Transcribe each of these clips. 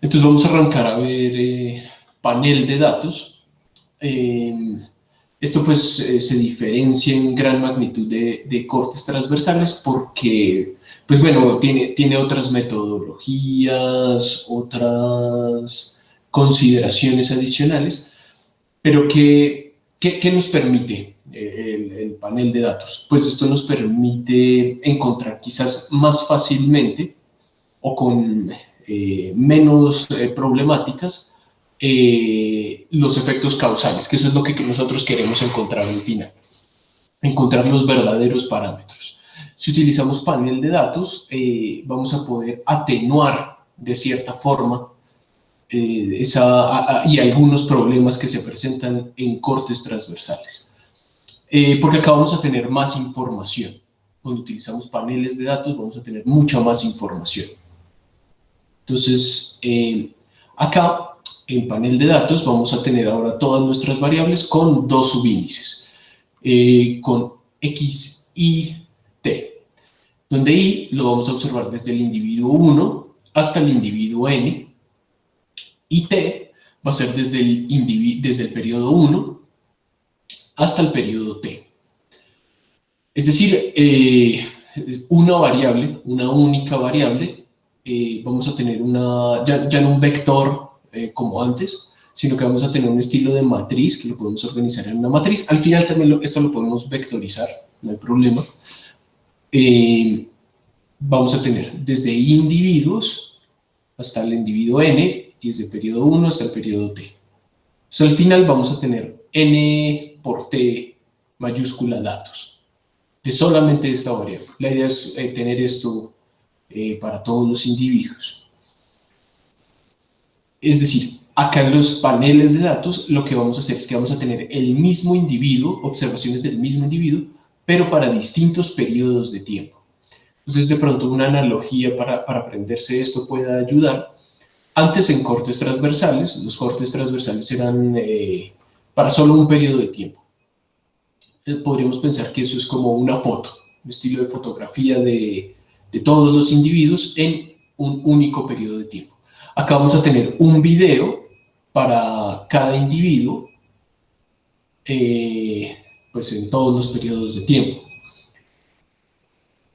Entonces vamos a arrancar a ver panel de datos. Esto pues se diferencia en gran magnitud de cortes transversales porque, pues bueno, tiene otras metodologías, otras consideraciones adicionales, pero ¿qué nos permite el panel de datos? Pues esto nos permite encontrar quizás más fácilmente o con menos problemáticas los efectos causales, que eso es lo que nosotros queremos encontrar al final, encontrar los verdaderos parámetros. Si utilizamos panel de datos, vamos a poder atenuar de cierta forma y algunos problemas que se presentan en cortes transversales. Porque acá vamos a tener más información. Cuando utilizamos paneles de datos vamos a tener mucha más información. Entonces, acá en panel de datos vamos a tener ahora todas nuestras variables con dos subíndices, con X, Y, T, donde Y lo vamos a observar desde el individuo 1 hasta el individuo N, y T va a ser desde el periodo 1 hasta el periodo T. Es decir, una variable, una única variable, vamos a tener ya no un vector como antes, sino que vamos a tener un estilo de matriz que lo podemos organizar en una matriz. Al final también esto lo podemos vectorizar, no hay problema. Vamos a tener desde individuos hasta el individuo n, y desde el periodo 1 hasta el periodo t. Entonces, al final vamos a tener n por t mayúscula datos, de solamente esta variable. La idea es tener esto para todos los individuos. Es decir, acá en los paneles de datos lo que vamos a hacer es que vamos a tener el mismo individuo, observaciones del mismo individuo, pero para distintos periodos de tiempo. Entonces, de pronto, una analogía para aprenderse esto pueda ayudar. Antes, en cortes transversales, los cortes transversales eran para solo un periodo de tiempo. Podríamos pensar que eso es como una foto, un estilo de fotografía de todos los individuos en un único periodo de tiempo. Acá vamos a tener un video para cada individuo, pues en todos los periodos de tiempo.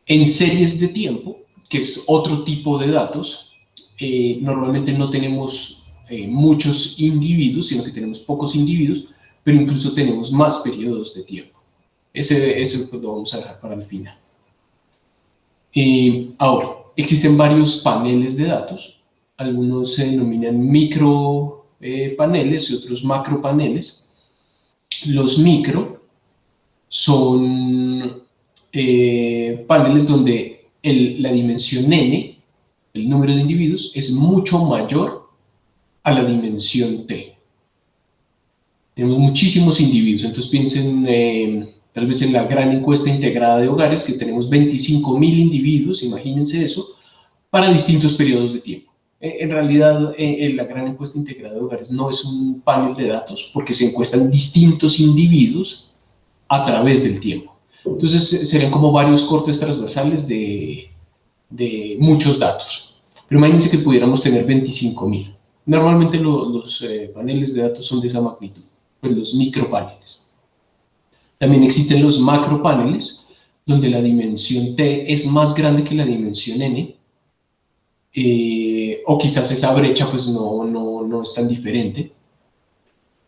En series de tiempo, que es otro tipo de datos, normalmente no tenemos muchos individuos, sino que tenemos pocos individuos, pero incluso tenemos más periodos de tiempo. Ese lo vamos a dejar para el final. Ahora, existen varios paneles de datos. Algunos se denominan micro paneles y otros macro paneles. Los micro son paneles donde la dimensión n, el número de individuos, es mucho mayor a la dimensión t. Tenemos muchísimos individuos, entonces piensen tal vez en la gran encuesta integrada de hogares, que tenemos 25.000 individuos, imagínense eso, para distintos periodos de tiempo. En realidad, la gran encuesta integrada de hogares no es un panel de datos, porque se encuestan distintos individuos a través del tiempo. Entonces, serían como varios cortes transversales de muchos datos. Pero imagínense que pudiéramos tener 25.000. Normalmente los paneles de datos son de esa magnitud, pues los micropaneles. También existen los macropaneles, donde la dimensión t es más grande que la dimensión n, o quizás esa brecha pues no es tan diferente.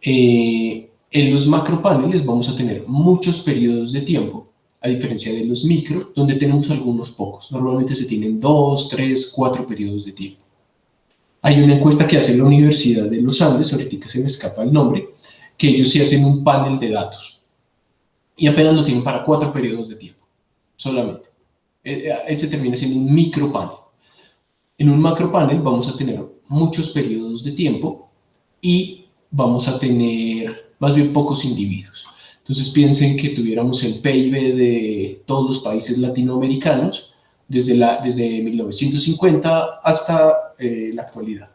En los macropaneles vamos a tener muchos periodos de tiempo, a diferencia de los micro, donde tenemos algunos pocos. Normalmente se tienen 2, 3, 4 periodos de tiempo. Hay una encuesta que hace la Universidad de los Andes, ahorita se me escapa el nombre, que ellos sí hacen un panel de datos. Y apenas lo tienen para 4 periodos de tiempo, solamente. Él se termina siendo un micropanel. En un macropanel vamos a tener muchos periodos de tiempo y vamos a tener más bien pocos individuos. Entonces piensen que tuviéramos el PIB de todos los países latinoamericanos desde 1950 hasta la actualidad.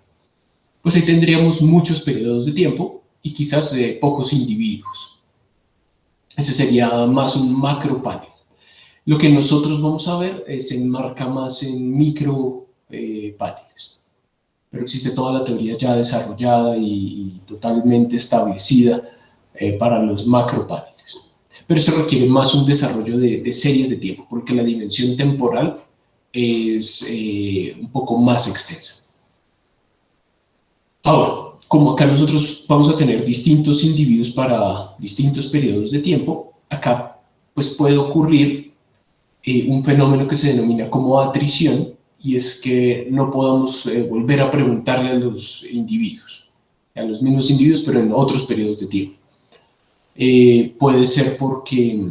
Pues ahí tendríamos muchos periodos de tiempo y quizás pocos individuos. Ese sería más un macro panel. Lo que nosotros vamos a ver se enmarca más en micro paneles. pero existe toda la teoría ya desarrollada y totalmente establecida para los macropaneles. Pero eso requiere más un desarrollo de series de tiempo, porque la dimensión temporal es un poco más extensa. Ahora, como acá nosotros vamos a tener distintos individuos para distintos periodos de tiempo, acá pues puede ocurrir un fenómeno que se denomina como atrición, y es que no podamos volver a preguntarle a los individuos, a los mismos individuos, pero en otros periodos de tiempo. Puede ser porque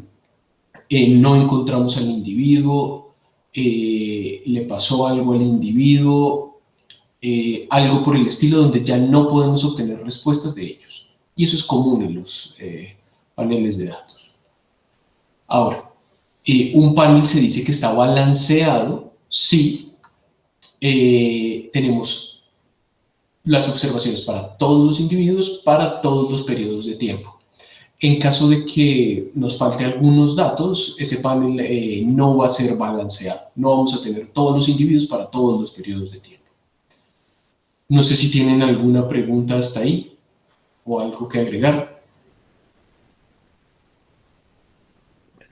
no encontramos al individuo, le pasó algo al individuo, algo por el estilo, donde ya no podemos obtener respuestas de ellos. Y eso es común en los paneles de datos. Ahora, un panel se dice que está balanceado si tenemos las observaciones para todos los individuos, para todos los periodos de tiempo. En caso de que nos falte algunos datos, ese panel no va a ser balanceado. No vamos a tener todos los individuos para todos los periodos de tiempo. No sé si tienen alguna pregunta hasta ahí o algo que agregar.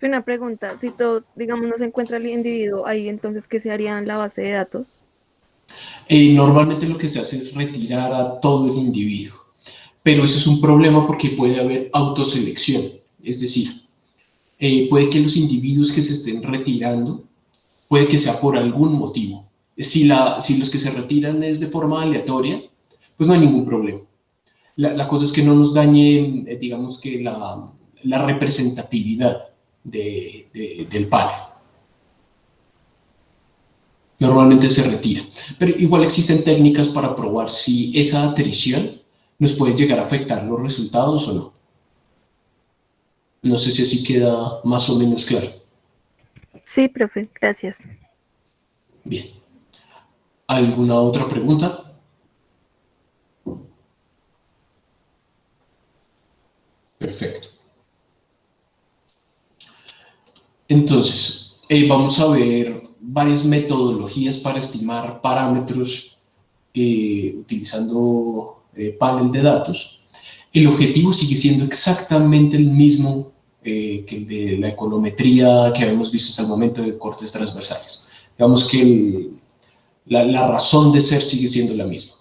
Una pregunta, si todos, digamos, no se encuentra el individuo ahí, entonces, ¿qué se haría en la base de datos? Normalmente lo que se hace es retirar a todo el individuo, pero eso es un problema porque puede haber autoselección, es decir, puede que los individuos que se estén retirando, puede que sea por algún motivo. Si los que se retiran es de forma aleatoria, pues no hay ningún problema. La cosa es que no nos dañe, digamos que la representatividad del panel. Normalmente se retira. Pero igual existen técnicas para probar si esa atrición nos puede llegar a afectar los resultados o no. No sé si así queda más o menos claro. Sí, profe, gracias. Bien. ¿Alguna otra pregunta? Perfecto. Entonces, vamos a ver varias metodologías para estimar parámetros utilizando panel de datos. El objetivo sigue siendo exactamente el mismo que el de la econometría que habíamos visto hasta el momento de cortes transversales. Digamos que la razón de ser sigue siendo la misma.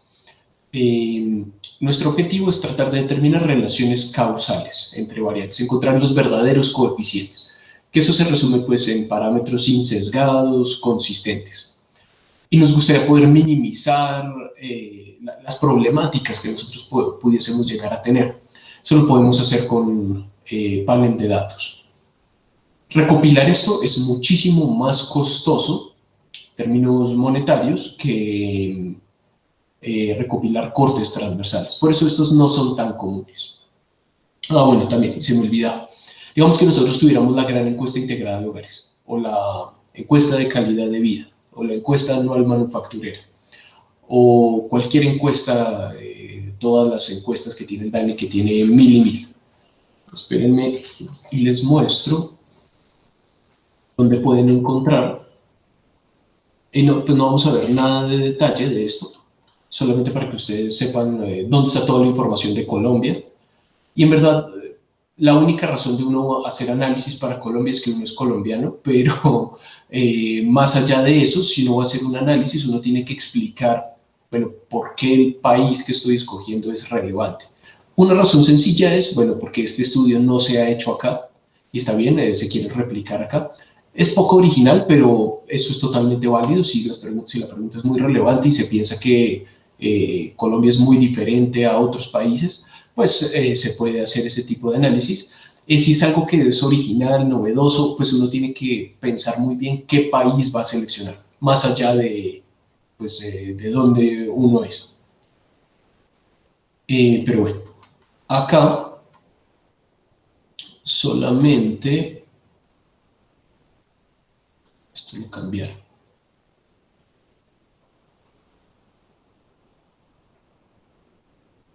Nuestro objetivo es tratar de determinar relaciones causales entre variables, encontrar los verdaderos coeficientes, que eso se resume pues en parámetros insesgados, consistentes. Y nos gustaría poder minimizar las problemáticas que nosotros pudiésemos llegar a tener. Eso lo podemos hacer con panel de datos. Recopilar esto es muchísimo más costoso en términos monetarios que recopilar cortes transversales. Por eso estos no son tan comunes. Bueno, también se me olvidaba. Digamos que nosotros tuviéramos la gran encuesta integrada de hogares, o la encuesta de calidad de vida, o la encuesta anual manufacturera, o cualquier encuesta, todas las encuestas que tiene el DANE, que tiene 1000 y 1000. Espérenme y les muestro dónde pueden encontrar. No, pues no vamos a ver nada de detalle de esto, solamente para que ustedes sepan dónde está toda la información de Colombia. Y en verdad, la única razón de uno hacer análisis para Colombia es que uno es colombiano, pero más allá de eso, si uno va a hacer un análisis, uno tiene que explicar, bueno, por qué el país que estoy escogiendo es relevante. Una razón sencilla es, bueno, porque este estudio no se ha hecho acá, y está bien, se quiere replicar acá. Es poco original, pero eso es totalmente válido si la pregunta es muy relevante y se piensa que Colombia es muy diferente a otros países, pues se puede hacer ese tipo de análisis. Si es algo que es original, novedoso, pues uno tiene que pensar muy bien qué país va a seleccionar, más allá de, pues, de dónde uno es. Pero bueno, acá solamente, esto lo cambiaron.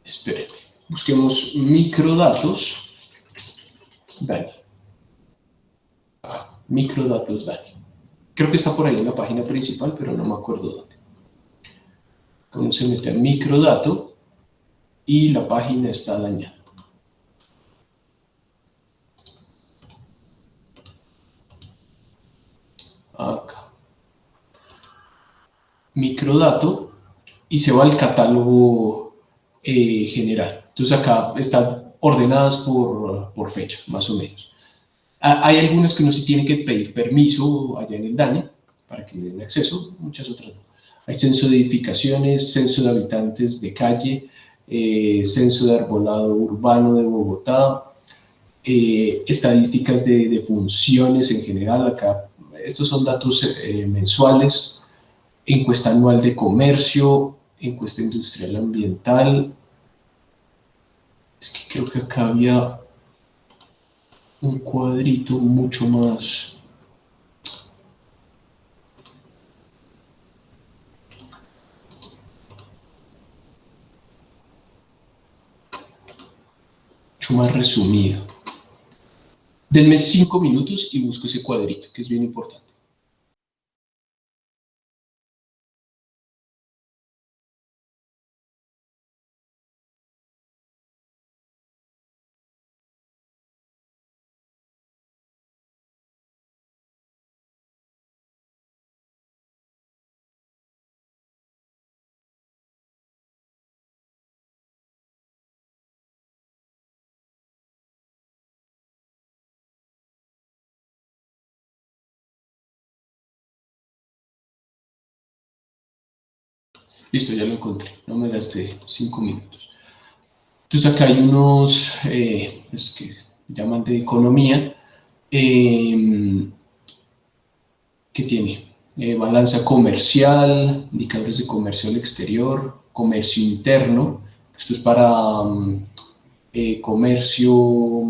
Espérenme, busquemos microdatos. Dani. Microdatos Dani. Creo que está por ahí en la página principal, pero no me acuerdo dónde. Uno se mete a microdato y la página está dañada. Acá. Microdato y se va al catálogo general. Entonces acá están ordenadas por fecha, más o menos. Hay algunas que uno sí tiene que pedir permiso allá en el DANE para que le den acceso, muchas otras no. Hay censo de edificaciones, censo de habitantes de calle, censo de arbolado urbano de Bogotá, estadísticas de funciones en general. Acá estos son datos mensuales, encuesta anual de comercio, encuesta industrial ambiental. Es que creo que acá había un cuadrito mucho más. Mucho más resumido. Denme 5 minutos y busco ese cuadrito, que es bien importante. Listo, ya lo encontré. No me gasté 5 minutos. Entonces acá hay unos que llaman de economía, que tiene balanza comercial, indicadores de comercio al exterior, comercio interno. Esto es para comercio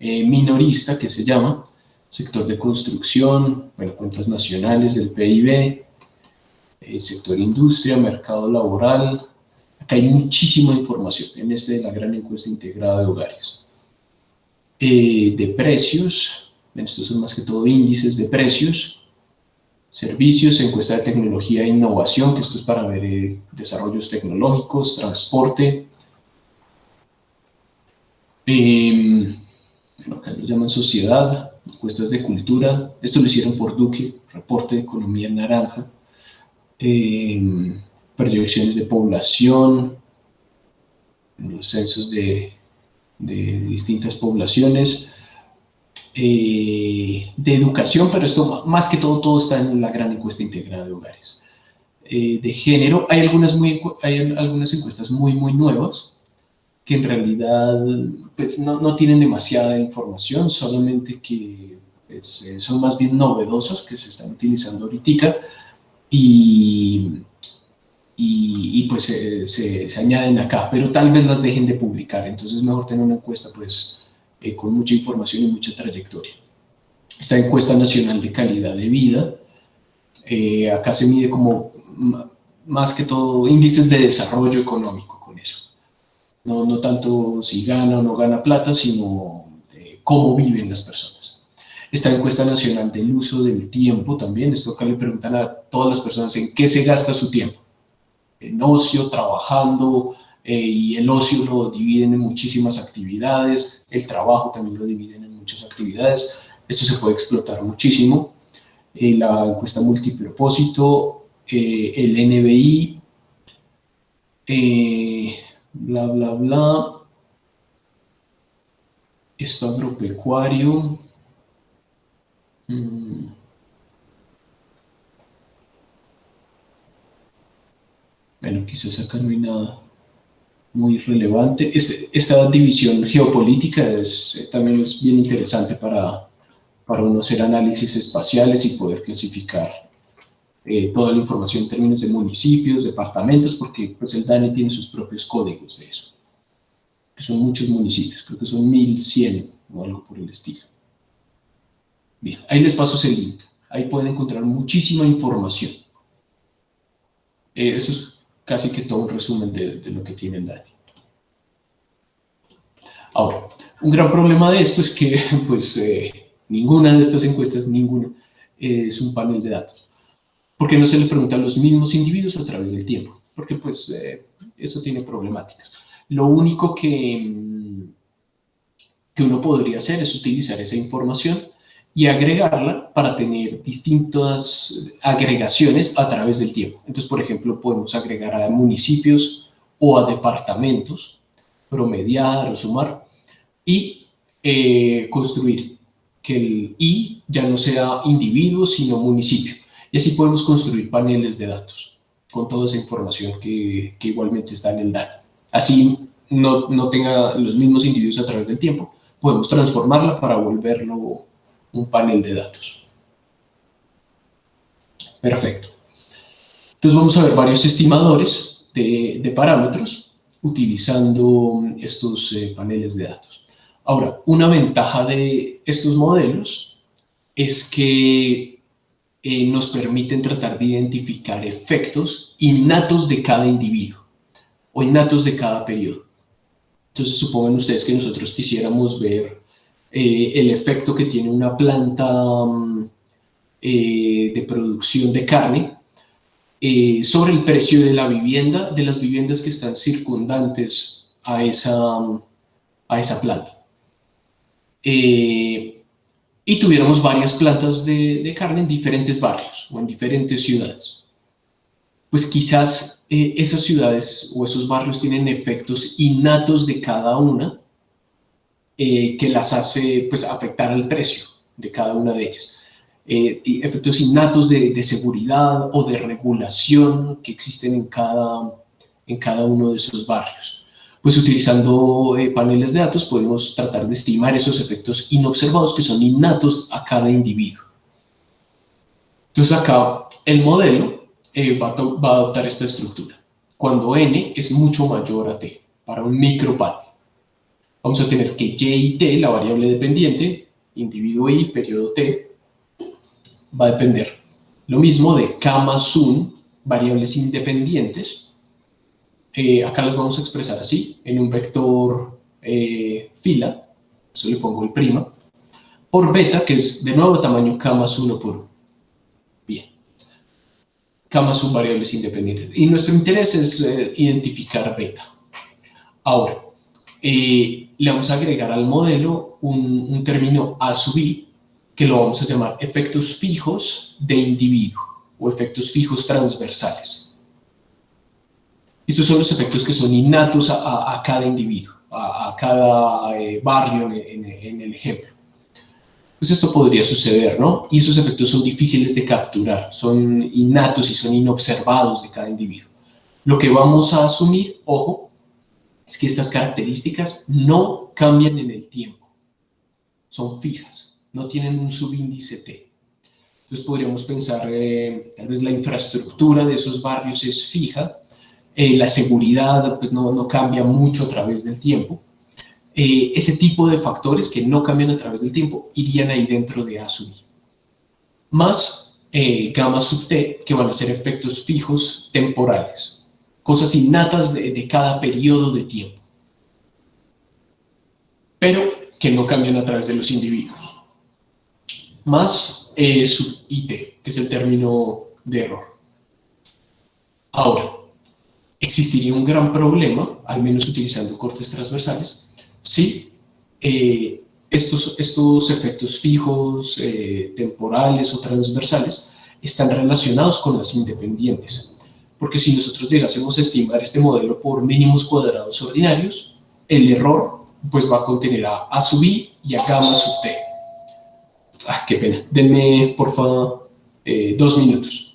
minorista, que se llama, sector de construcción, bueno, cuentas nacionales del PIB, sector industria, mercado laboral. Acá hay muchísima información en de la gran encuesta integrada de hogares. De precios, bueno, estos son más que todo índices de precios. Servicios, encuesta de tecnología e innovación, que esto es para ver desarrollos tecnológicos, transporte. Bueno, acá lo llaman sociedad, encuestas de cultura. Esto lo hicieron por Duque, reporte de economía naranja. Proyecciones de población, los censos de distintas poblaciones, de educación, pero esto más que todo está en la gran encuesta integrada de hogares. De género, hay algunas encuestas muy nuevas que en realidad pues, no tienen demasiada información, solamente que pues, son más bien novedosas, que se están utilizando ahorita, y pues se añaden acá, pero tal vez las dejen de publicar, entonces es mejor tener una encuesta pues con mucha información y mucha trayectoria. Esta encuesta nacional de calidad de vida, acá se mide como más que todo índices de desarrollo económico con eso. No tanto si gana o no gana plata, sino cómo viven las personas. Esta encuesta nacional del uso del tiempo también, esto acá le preguntan a todas las personas en qué se gasta su tiempo. En ocio, trabajando, y el ocio lo dividen en muchísimas actividades, el trabajo también lo dividen en muchas actividades. Esto se puede explotar muchísimo. La encuesta multipropósito, el NBI, bla, bla, bla. Esto agropecuario. Bueno, quizás acá no hay nada muy relevante. Esta división geopolítica también es bien interesante para uno hacer análisis espaciales y poder clasificar toda la información en términos de municipios, departamentos, porque pues, el DANE tiene sus propios códigos de eso, que son muchos municipios, creo que son 1100 o algo por el estilo. Bien, ahí les paso ese link, ahí pueden encontrar muchísima información. Eso es casi que todo un resumen de lo que tiene el DANE. Ahora, un gran problema de esto es que pues, ninguna de estas encuestas, es un panel de datos, porque no se le pregunta a los mismos individuos a través del tiempo. porque pues eso tiene problemáticas. Lo único que uno podría hacer es utilizar esa información y agregarla para tener distintas agregaciones a través del tiempo. Entonces, por ejemplo, podemos agregar a municipios o a departamentos, promediar o sumar, y construir que el I ya no sea individuo, sino municipio. Y así podemos construir paneles de datos con toda esa información que igualmente está en el DAL. Así no tenga los mismos individuos a través del tiempo, podemos transformarla para volverlo un panel de datos. Perfecto. Entonces vamos a ver varios estimadores de parámetros utilizando estos paneles de datos. Ahora, una ventaja de estos modelos es que nos permiten tratar de identificar efectos innatos de cada individuo o innatos de cada periodo. Entonces, supongan ustedes que nosotros quisiéramos ver el efecto que tiene una planta de producción de carne sobre el precio de la vivienda, de las viviendas que están circundantes a esa planta. Y tuviéramos varias plantas de carne en diferentes barrios o en diferentes ciudades. Pues quizás esas ciudades o esos barrios tienen efectos innatos de cada una que las hace pues, afectar al precio de cada una de ellas. Y efectos innatos de seguridad o de regulación que existen en cada uno de esos barrios. Pues utilizando paneles de datos podemos tratar de estimar esos efectos inobservados que son innatos a cada individuo. Entonces acá el modelo va a adoptar esta estructura. Cuando n es mucho mayor a t, para un micropanel. Vamos a tener que y y t, la variable dependiente, individuo i, periodo t, va a depender. Lo mismo de k más 1, variables independientes. Acá las vamos a expresar así, en un vector fila, eso le pongo el prima, por beta, que es de nuevo tamaño k más 1 por 1. Bien. K más 1 variables independientes. Y nuestro interés es identificar beta. Ahora, le vamos a agregar al modelo un término a sub i, que lo vamos a llamar efectos fijos de individuo o efectos fijos transversales. Estos son los efectos que son innatos a cada individuo, a cada barrio en el ejemplo. Pues esto podría suceder, ¿no? Y esos efectos son difíciles de capturar, son innatos y son inobservados de cada individuo. Lo que vamos a asumir, ojo, es que estas características no cambian en el tiempo, son fijas, no tienen un subíndice t. Entonces podríamos pensar, tal vez la infraestructura de esos barrios es fija, la seguridad pues no cambia mucho a través del tiempo. Ese tipo de factores que no cambian a través del tiempo irían ahí dentro de A sub i. Más gamma sub t, que van a ser efectos fijos temporales, cosas innatas de cada periodo de tiempo, pero que no cambian a través de los individuos. Más sub it, que es el término de error. Ahora, existiría un gran problema, al menos utilizando cortes transversales, si estos efectos fijos, temporales o transversales están relacionados con las independientes. Porque si nosotros llegásemos a estimar este modelo por mínimos cuadrados ordinarios, el error pues va a contener a sub i y a gamma sub t. Qué pena. Denme, por favor, 2 minutos.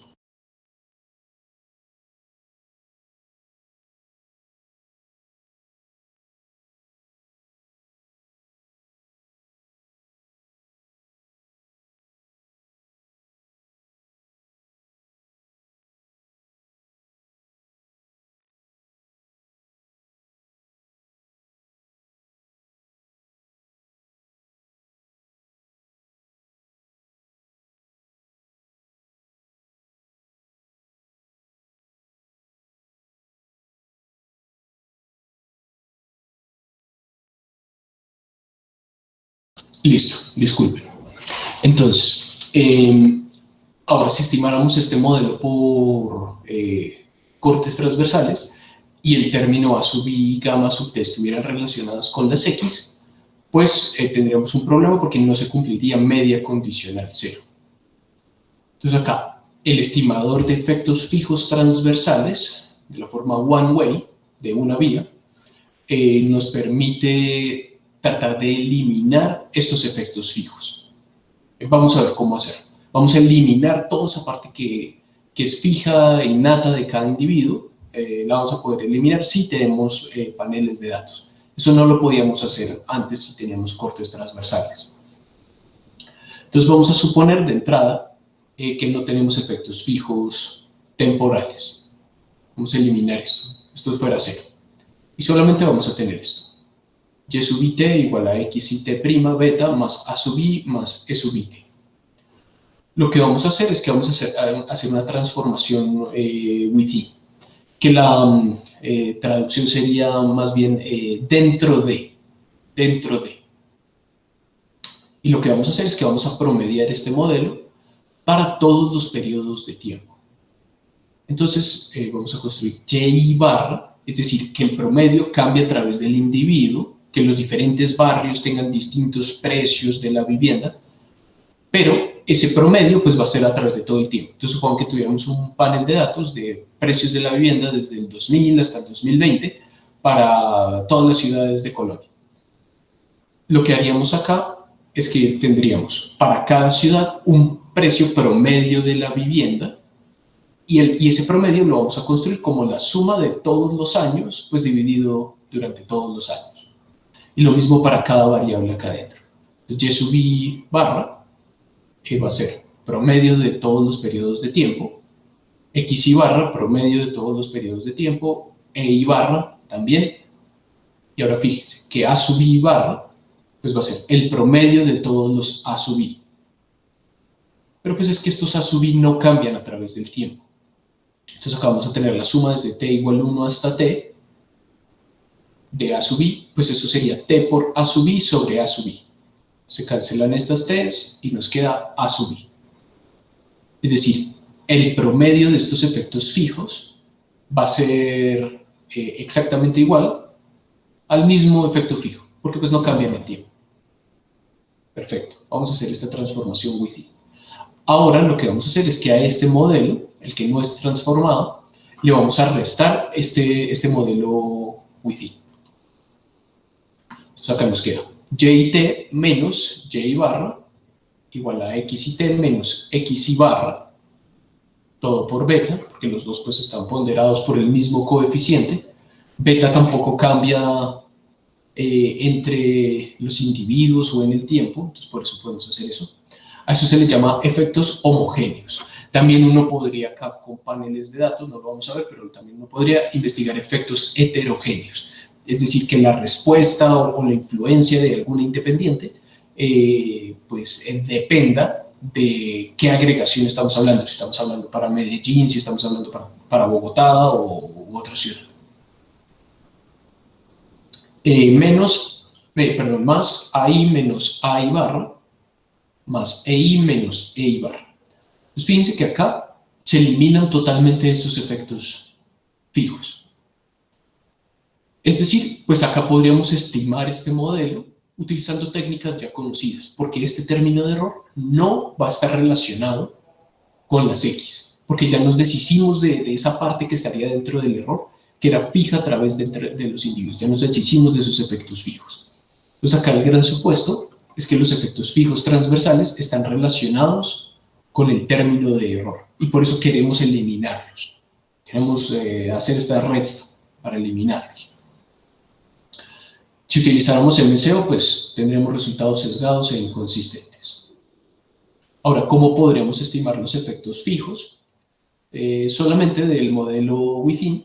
Listo, disculpen. Entonces, ahora si estimáramos este modelo cortes transversales y el término A sub i y gamma sub t estuvieran relacionadas con las X, pues tendríamos un problema porque no se cumpliría media condicional 0. Entonces acá, el estimador de efectos fijos transversales, de la forma one way, de una vía, nos permite tratar de eliminar estos efectos fijos. Vamos a ver cómo hacer. Vamos a eliminar toda esa parte que es fija, innata de cada individuo, la vamos a poder eliminar si tenemos paneles de datos. Eso no lo podíamos hacer antes si teníamos cortes transversales. Entonces vamos a suponer de entrada que no tenemos efectos fijos temporales. Vamos a eliminar esto. Esto es fuera 0. Y solamente vamos a tener esto. Y sub i t igual a x i t' beta más a sub i más e sub i t. Lo que vamos a hacer es que vamos a hacer una transformación within, que la traducción sería más bien dentro de. Y lo que vamos a hacer es que vamos a promediar este modelo para todos los periodos de tiempo. Entonces vamos a construir y barra, es decir, que el promedio cambie a través del individuo, que los diferentes barrios tengan distintos precios de la vivienda, pero ese promedio pues va a ser a través de todo el tiempo. Entonces supongo que tuviéramos un panel de datos de precios de la vivienda desde el 2000 hasta el 2020 para todas las ciudades de Colombia. Lo que haríamos acá es que tendríamos para cada ciudad un precio promedio de la vivienda y ese promedio lo vamos a construir como la suma de todos los años, pues dividido durante todos los años. Y lo mismo para cada variable acá adentro. Entonces, y sub i barra que va a ser promedio de todos los periodos de tiempo, x i barra promedio de todos los periodos de tiempo, e i barra también. Y ahora fíjense que a sub i barra pues va a ser el promedio de todos los a sub i. Pero pues es que estos a sub i no cambian a través del tiempo. Entonces acá vamos a tener la suma desde t igual 1 hasta t de a sub i, pues eso sería t por a sub i sobre a sub i. Se cancelan estas t's y nos queda a sub i. Es decir, el promedio de estos efectos fijos va a ser exactamente igual al mismo efecto fijo, porque pues no cambia en el tiempo. Perfecto, vamos a hacer esta transformación within. Ahora lo que vamos a hacer es que a este modelo, el que no es transformado, le vamos a restar este modelo within. Entonces acá nos queda y t menos y barra igual a x y t menos x y barra, todo por beta, porque los dos pues están ponderados por el mismo coeficiente. Beta tampoco cambia entre los individuos o en el tiempo, entonces por eso podemos hacer eso. A eso se le llama efectos homogéneos. También uno podría, acá con paneles de datos, no lo vamos a ver, pero también uno podría investigar efectos heterogéneos. Es decir, que la respuesta o la influencia de alguna independiente dependa de qué agregación estamos hablando. Si estamos hablando para Medellín, si estamos hablando para Bogotá u otra ciudad. Más AI menos AI barra más EI menos EI barra. Pues fíjense que acá se eliminan totalmente esos efectos fijos. Es decir, pues acá podríamos estimar este modelo utilizando técnicas ya conocidas, porque este término de error no va a estar relacionado con las X, porque ya nos deshicimos de esa parte que estaría dentro del error, que era fija a través de los individuos, ya nos deshicimos de esos efectos fijos. Entonces acá el gran supuesto es que los efectos fijos transversales están relacionados con el término de error, y por eso queremos eliminarlos. Queremos hacer esta resta para eliminarlos. Si utilizáramos MCO, pues tendremos resultados sesgados e inconsistentes. Ahora, ¿cómo podremos estimar los efectos fijos? Solamente del modelo within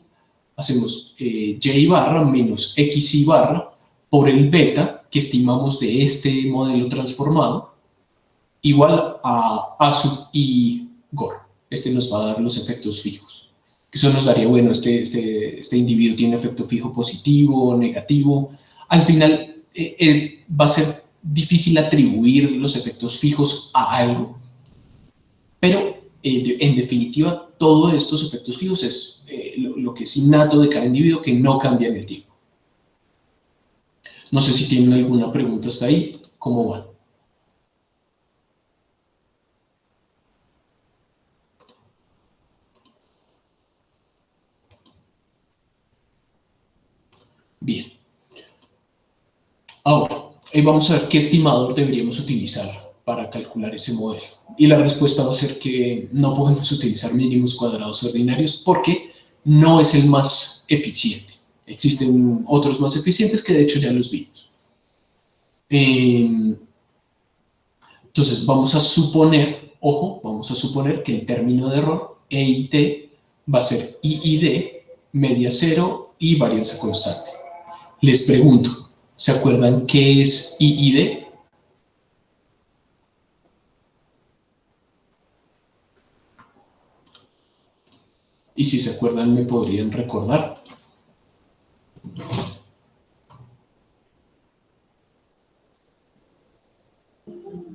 hacemos y barra menos xy barra por el beta que estimamos de este modelo transformado igual a sub i GOR. Este nos va a dar los efectos fijos. Eso nos daría, bueno, este individuo tiene efecto fijo positivo o negativo. Al final va a ser difícil atribuir los efectos fijos a algo, pero en definitiva todos estos efectos fijos lo que es innato de cada individuo que no cambia en el tiempo. No sé si tienen alguna pregunta hasta ahí. ¿Cómo van? Bien. Ahora, vamos a ver qué estimador deberíamos utilizar para calcular ese modelo. Y la respuesta va a ser que no podemos utilizar mínimos cuadrados ordinarios porque no es el más eficiente. Existen otros más eficientes que de hecho ya los vimos. Entonces vamos a suponer, ojo, vamos a suponer que el término de error, E y T, va a ser I y D, media cero y varianza constante. Les pregunto, ¿se acuerdan qué es I y D? Y si se acuerdan, me podrían recordar.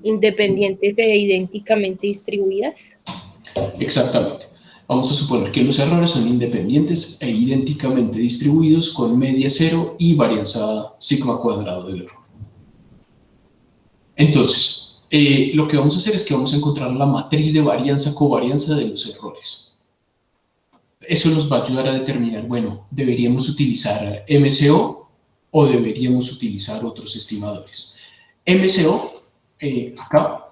Independientes e idénticamente distribuidas. Exactamente. Vamos a suponer que los errores son independientes e idénticamente distribuidos con media cero y varianza sigma cuadrado del error. Entonces, lo que vamos a hacer es que vamos a encontrar la matriz de varianza-covarianza de los errores. Eso nos va a ayudar a determinar, bueno, ¿deberíamos utilizar MCO o deberíamos utilizar otros estimadores? MCO, acá,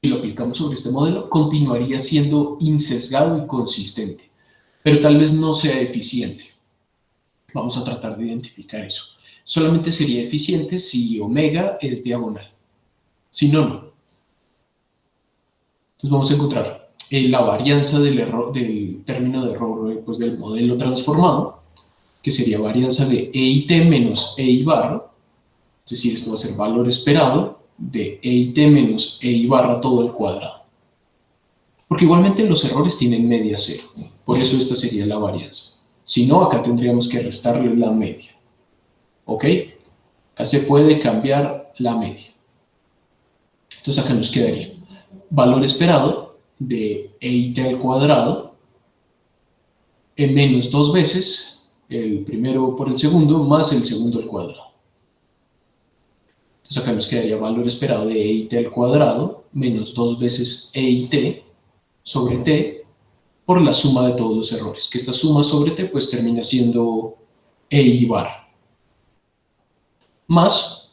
si lo aplicamos sobre este modelo, continuaría siendo insesgado y consistente, pero tal vez no sea eficiente. Vamos a tratar de identificar eso. Solamente sería eficiente si omega es diagonal. Si no, no. Entonces vamos a encontrar la varianza del error, del término de error pues del modelo transformado, que sería varianza de E y T menos E y barra, es decir, esto va a ser valor esperado de E y T menos E y barra todo al cuadrado. Porque igualmente los errores tienen media cero, por eso esta sería la varianza. Si no, acá tendríamos que restarle la media. ¿Ok? Acá se puede cambiar la media. Entonces acá nos quedaría valor esperado de E y T al cuadrado en menos dos veces el primero por el segundo más el segundo al cuadrado. Entonces acá nos quedaría valor esperado de E y T al cuadrado menos dos veces E y T sobre T por la suma de todos los errores, que esta suma sobre T pues termina siendo E y barra. Más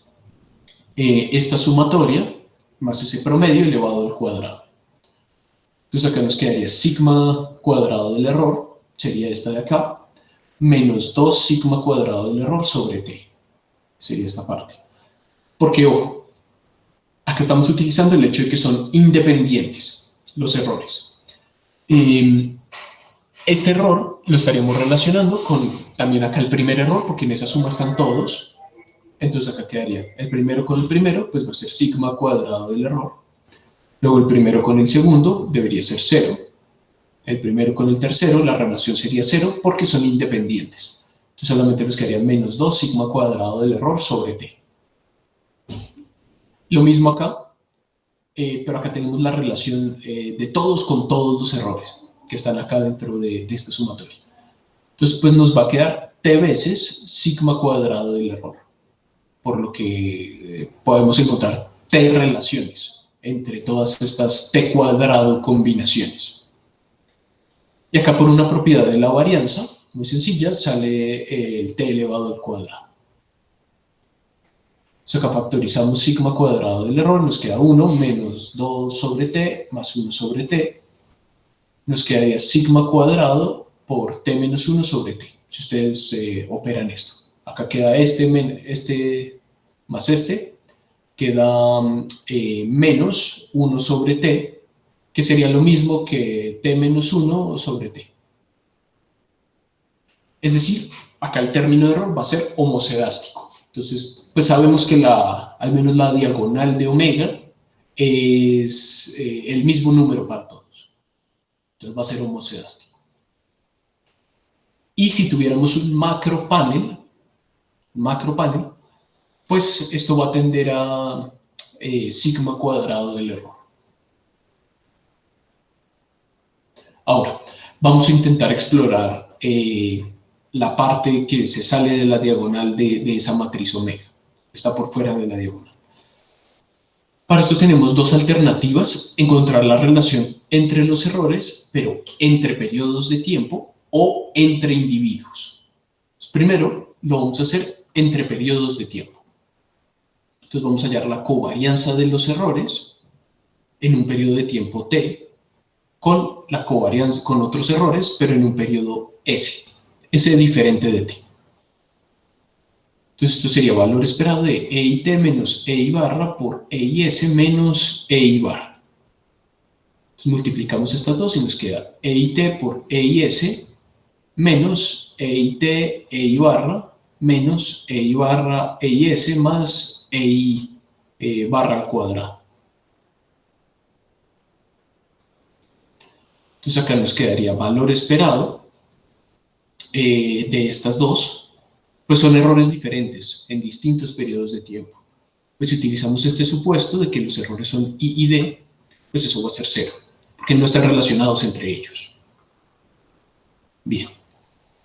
esta sumatoria, más ese promedio elevado al cuadrado. Entonces acá nos quedaría sigma cuadrado del error, sería esta de acá, menos 2 sigma cuadrado del error sobre T, sería esta parte. Porque, ojo, acá estamos utilizando el hecho de que son independientes los errores. Este error lo estaríamos relacionando con también acá el primer error, porque en esa suma están todos. Entonces acá quedaría el primero con el primero, pues va a ser sigma cuadrado del error. Luego el primero con el segundo debería ser 0. El primero con el tercero, la relación sería 0 porque son independientes. Entonces solamente nos quedaría menos 2 sigma cuadrado del error sobre T. Lo mismo acá, pero acá tenemos la relación de todos con todos los errores que están acá dentro de esta sumatoria. Entonces pues nos va a quedar T veces sigma cuadrado del error, por lo que podemos encontrar T relaciones entre todas estas T cuadrado combinaciones. Y acá por una propiedad de la varianza, muy sencilla, sale el T elevado al cuadrado. Entonces acá factorizamos sigma cuadrado del error, nos queda 1 menos 2 sobre T más 1 sobre T. Nos quedaría sigma cuadrado por T menos 1 sobre T, si ustedes operan esto. Acá queda este más este, queda menos 1 sobre T, que sería lo mismo que T menos 1 sobre T. Es decir, acá el término de error va a ser homocedástico. Entonces, pues sabemos que al menos la diagonal de omega es el mismo número para todos. Entonces va a ser homocedástico. Y si tuviéramos un macro panel, pues esto va a tender a sigma cuadrado del error. Ahora, vamos a intentar explorar la parte que se sale de la diagonal de esa matriz omega. Está por fuera de la diagonal. Para esto tenemos dos alternativas: encontrar la relación entre los errores, pero entre periodos de tiempo o entre individuos. Entonces, primero lo vamos a hacer entre periodos de tiempo. Entonces vamos a hallar la covarianza de los errores en un periodo de tiempo t con la covarianza con otros errores, pero en un periodo s diferente de t. Entonces esto sería valor esperado de e y t menos e y barra por e y s menos e y barra. Entonces multiplicamos estas dos y nos queda e y t por e y s menos e y t e y barra menos e y barra e y s más e y barra al cuadrado. Entonces acá nos quedaría valor esperado de estas dos. Pues son errores diferentes en distintos periodos de tiempo. Pues si utilizamos este supuesto de que los errores son I y D, pues eso va a ser 0, porque no están relacionados entre ellos. Bien.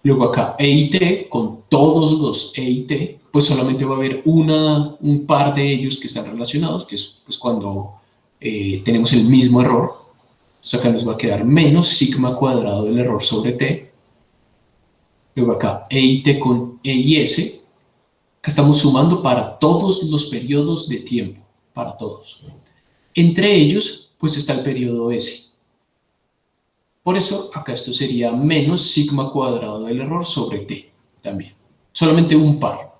Luego acá E y T, con todos los E y T, pues solamente va a haber un par de ellos que están relacionados, que es pues, cuando tenemos el mismo error. Entonces acá nos va a quedar menos sigma cuadrado del error sobre T. Luego acá, E y T con E y S, que estamos sumando para todos los periodos de tiempo, para todos. Entre ellos, pues está el periodo S. Por eso, acá esto sería menos sigma cuadrado del error sobre T, también. Solamente un par.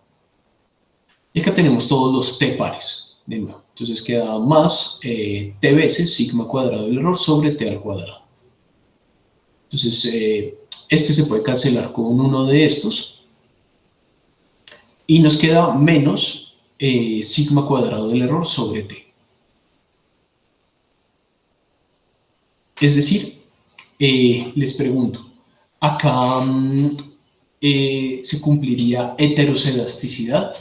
Y acá tenemos todos los T pares, de nuevo. Entonces queda más T veces sigma cuadrado del error sobre T al cuadrado. Entonces, este se puede cancelar con uno de estos y nos queda menos sigma cuadrado del error sobre t. Es decir, les pregunto, acá se cumpliría heterocedasticidad.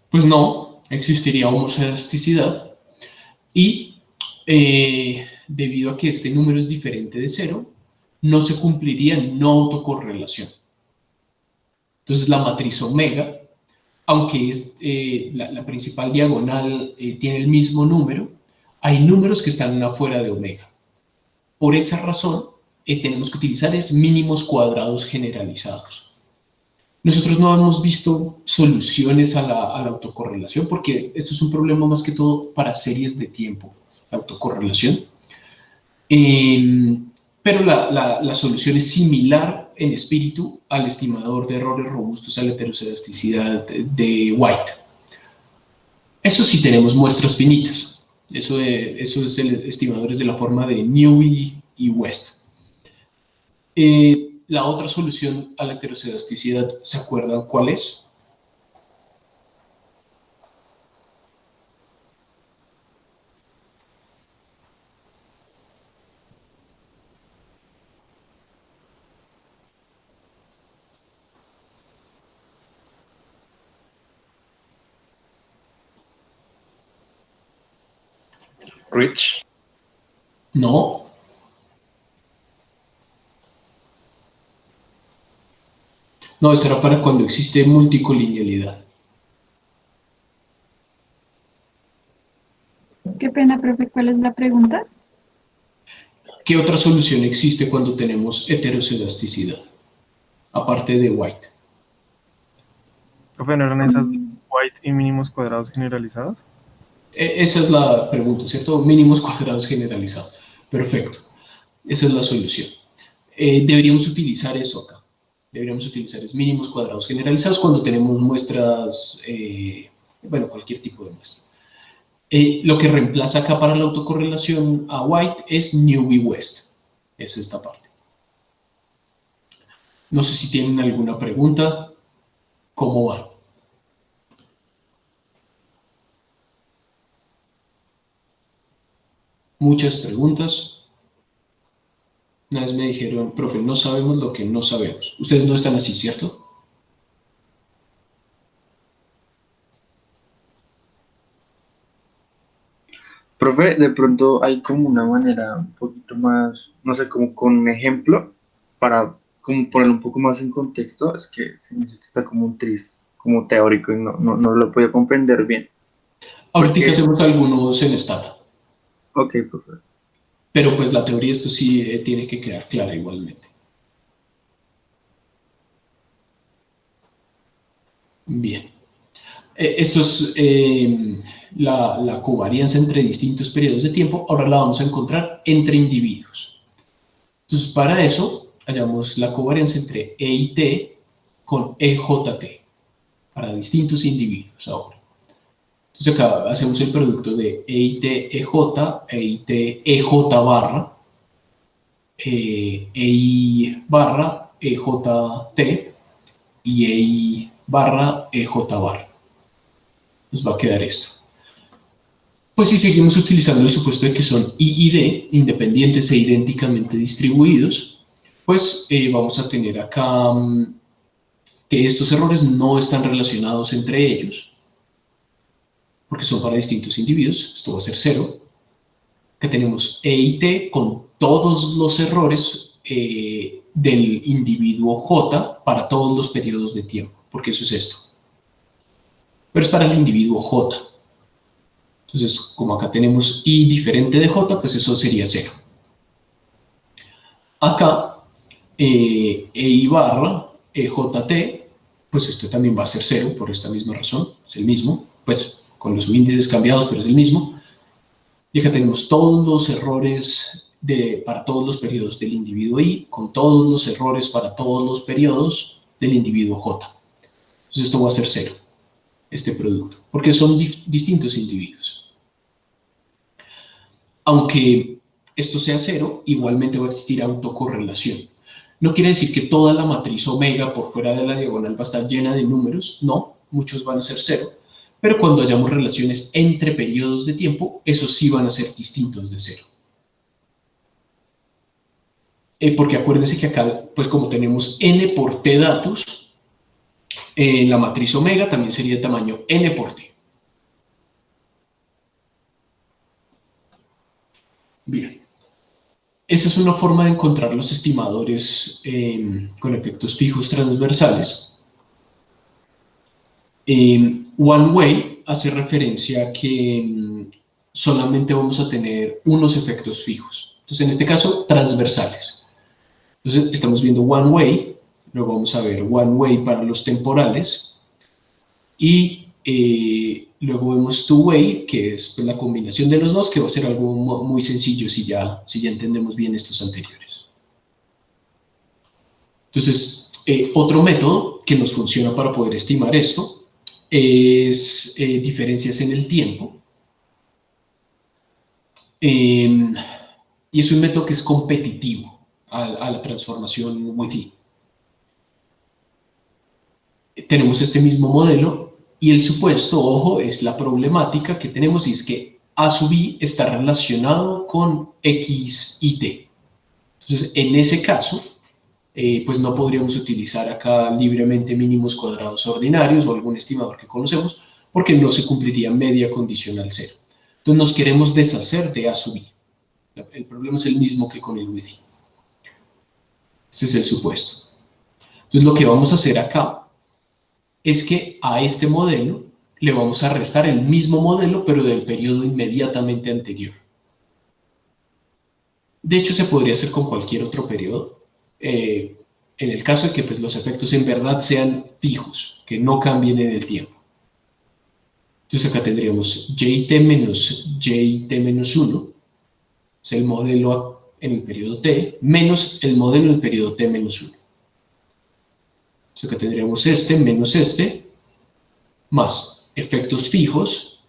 Pues no, existiría homoscedasticidad y debido a que este número es diferente de 0, no se cumpliría no autocorrelación. Entonces la matriz omega, aunque es, la principal diagonal tiene el mismo número, hay números que están afuera de omega. Por esa razón tenemos que utilizar mínimos cuadrados generalizados. Nosotros no hemos visto soluciones a la autocorrelación porque esto es un problema más que todo para series de tiempo, la autocorrelación. Pero la solución es similar en espíritu al estimador de errores robustos a la heterocedasticidad de White. Eso sí tenemos muestras finitas. Eso es estimadores de la forma de Newey y West. La otra solución a la heterocedasticidad, ¿se acuerdan cuál es? Rich. No. No, eso era para cuando existe multicolinealidad. Qué pena, profe, ¿cuál es la pregunta? ¿Qué otra solución existe cuando tenemos heterocedasticidad? Aparte de White. Profe, ¿no eran esas dos, White y mínimos cuadrados generalizados? Esa es la pregunta, ¿cierto? Mínimos cuadrados generalizados. Perfecto. Esa es la solución. Deberíamos utilizar eso acá. Deberíamos utilizar es mínimos cuadrados generalizados cuando tenemos muestras, bueno, cualquier tipo de muestra. Lo que reemplaza acá para la autocorrelación a White es Newby West. Es esta parte. No sé si tienen alguna pregunta. ¿Cómo va? Muchas preguntas. Una vez me dijeron, profe, no sabemos lo que no sabemos. Ustedes no están así, ¿cierto? Profe, de pronto hay como una manera un poquito más, no sé, como con un ejemplo para como ponerlo un poco más en contexto. Es que se me dice que está como un tris, como teórico y no lo puedo comprender bien. Ahorita Porque, hacemos algunos en Stata, ok, profe. pero pues la teoría esto sí tiene que quedar clara igualmente. Bien. Esto es la covarianza entre distintos periodos de tiempo. Ahora la vamos a encontrar entre individuos. Entonces, para eso, hallamos la covarianza entre E y T con EJT para distintos individuos ahora. Entonces, acá hacemos el producto de E y T EJ, E y T EJ barra, EI barra EJT y EI barra EJ barra. Nos va a quedar esto. Pues si seguimos utilizando el supuesto de que son I y D, independientes e idénticamente distribuidos, pues vamos a tener acá que estos errores no están relacionados entre ellos, porque son para distintos individuos. Esto va a ser 0. Que tenemos E y T con todos los errores del individuo J para todos los periodos de tiempo, porque eso es esto. Pero es para el individuo J. Entonces, como acá tenemos I diferente de J, pues eso sería 0. Acá, EI barra EJT, pues esto también va a ser 0 por esta misma razón, es el mismo, pues con los subíndices cambiados, pero es el mismo. Y acá tenemos todos los errores para todos los periodos del individuo I, con todos los errores para todos los periodos del individuo J. Entonces esto va a ser 0. Este producto, porque son distintos individuos. Aunque esto sea 0, igualmente va a existir autocorrelación. No quiere decir que toda la matriz omega por fuera de la diagonal va a estar llena de números, no, muchos van a ser 0, pero cuando hayamos relaciones entre periodos de tiempo, esos sí van a ser distintos de 0. Porque acuérdense que acá, pues como tenemos n por t datos, la matriz omega también sería de tamaño n por t. Bien. Esa es una forma de encontrar los estimadores con efectos fijos transversales. One way hace referencia a que solamente vamos a tener unos efectos fijos. Entonces, en este caso, transversales. Entonces, estamos viendo one way. Luego vamos a ver one way para los temporales y luego vemos two way, que es pues, la combinación de los dos, que va a ser algo muy sencillo si ya entendemos bien estos anteriores. Entonces, otro método que nos funciona para poder estimar esto es diferencias en el tiempo. Y es un método que es competitivo a la transformación within. Tenemos este mismo modelo y el supuesto, ojo, es la problemática que tenemos y es que A sub I está relacionado con X y T. Entonces, en ese caso, pues no podríamos utilizar acá libremente mínimos cuadrados ordinarios o algún estimador que conocemos porque no se cumpliría media condicional 0. Entonces, nos queremos deshacer de A sub I. El problema es el mismo que con el within. Ese es el supuesto. Entonces, lo que vamos a hacer acá es que a este modelo le vamos a restar el mismo modelo, pero del periodo inmediatamente anterior. De hecho, se podría hacer con cualquier otro periodo, en el caso de que pues, los efectos en verdad sean fijos, que no cambien en el tiempo. Entonces acá tendríamos JT menos JT menos 1, es el modelo en el periodo T, menos el modelo en el periodo T menos 1. sea, que tendríamos este menos este, más efectos fijos,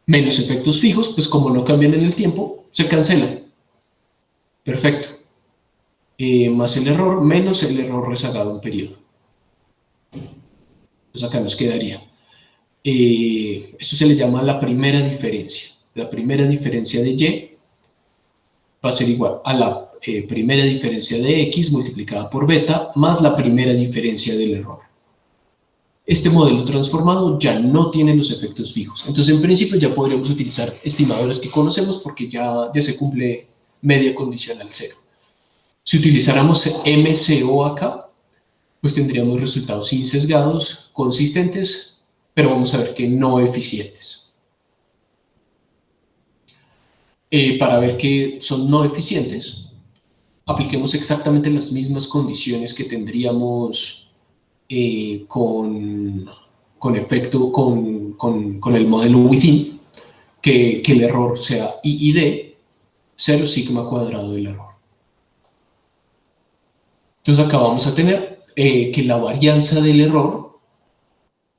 menos efectos fijos, pues como no cambian en el tiempo, se cancelan. Perfecto. Más el error, menos el error rezagado en periodo. Entonces acá nos quedaría. Esto se le llama la primera diferencia. La primera diferencia de y va a ser igual a la primera diferencia de x multiplicada por beta más la primera diferencia del error. Este modelo transformado ya no tiene los efectos fijos. Entonces, en principio, ya podríamos utilizar estimadores que conocemos porque ya se cumple media condicional cero. Si utilizáramos MCO acá, pues tendríamos resultados insesgados, consistentes, pero vamos a ver que no eficientes. Para ver que son no eficientes, apliquemos exactamente las mismas condiciones que tendríamos con el modelo within, que el error sea I y D, 0 sigma cuadrado del error. Entonces acá vamos a tener que la varianza del error,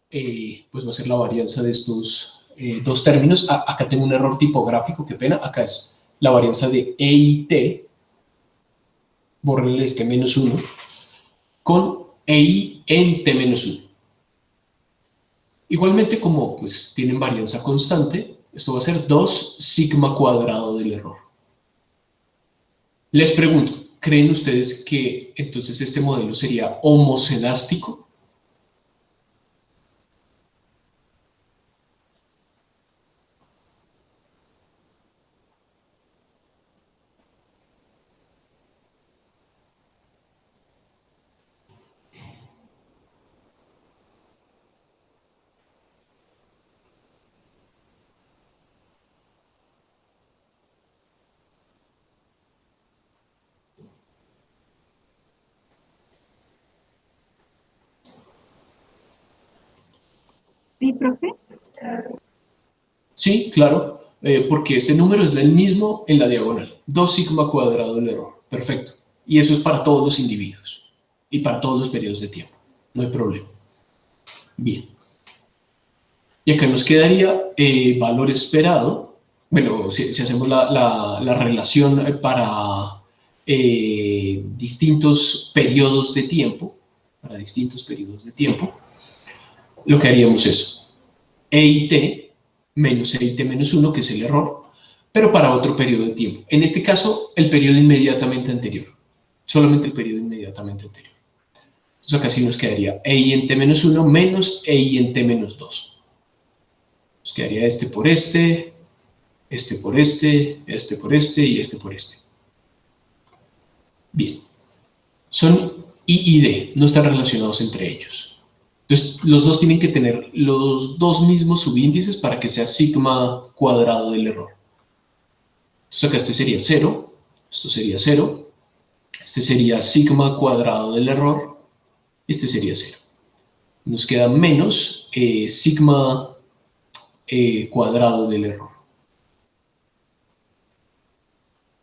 pues va a ser la varianza de estos dos términos. Acá tengo un error tipográfico, qué pena. Acá es la varianza de E y T, bórrenle este menos 1, con EI en T menos 1. Igualmente, como pues tienen varianza constante, esto va a ser 2 sigma cuadrado del error. Les pregunto, ¿creen ustedes que entonces este modelo sería homocedástico? Sí, profe. Sí, claro, porque este número es el mismo en la diagonal. 2 sigma cuadrado del error. Perfecto. Y eso es para todos los individuos y para todos los periodos de tiempo. No hay problema. Bien. Y acá nos quedaría valor esperado. Bueno, si hacemos la relación para distintos periodos de tiempo, lo que haríamos es E y T menos E y T menos 1, que es el error, pero para otro periodo de tiempo. En este caso, el periodo inmediatamente anterior. Solamente el periodo inmediatamente anterior. Entonces acá sí nos quedaría E y en T menos 1 menos E y en T menos 2. Nos quedaría este por este, este por este, este por este y este por este. Bien. Son I y D, no están relacionados entre ellos. Entonces, los dos tienen que tener los dos mismos subíndices para que sea sigma cuadrado del error. Entonces acá este sería 0, esto sería 0, este sería sigma cuadrado del error, este sería 0. Nos queda menos sigma cuadrado del error.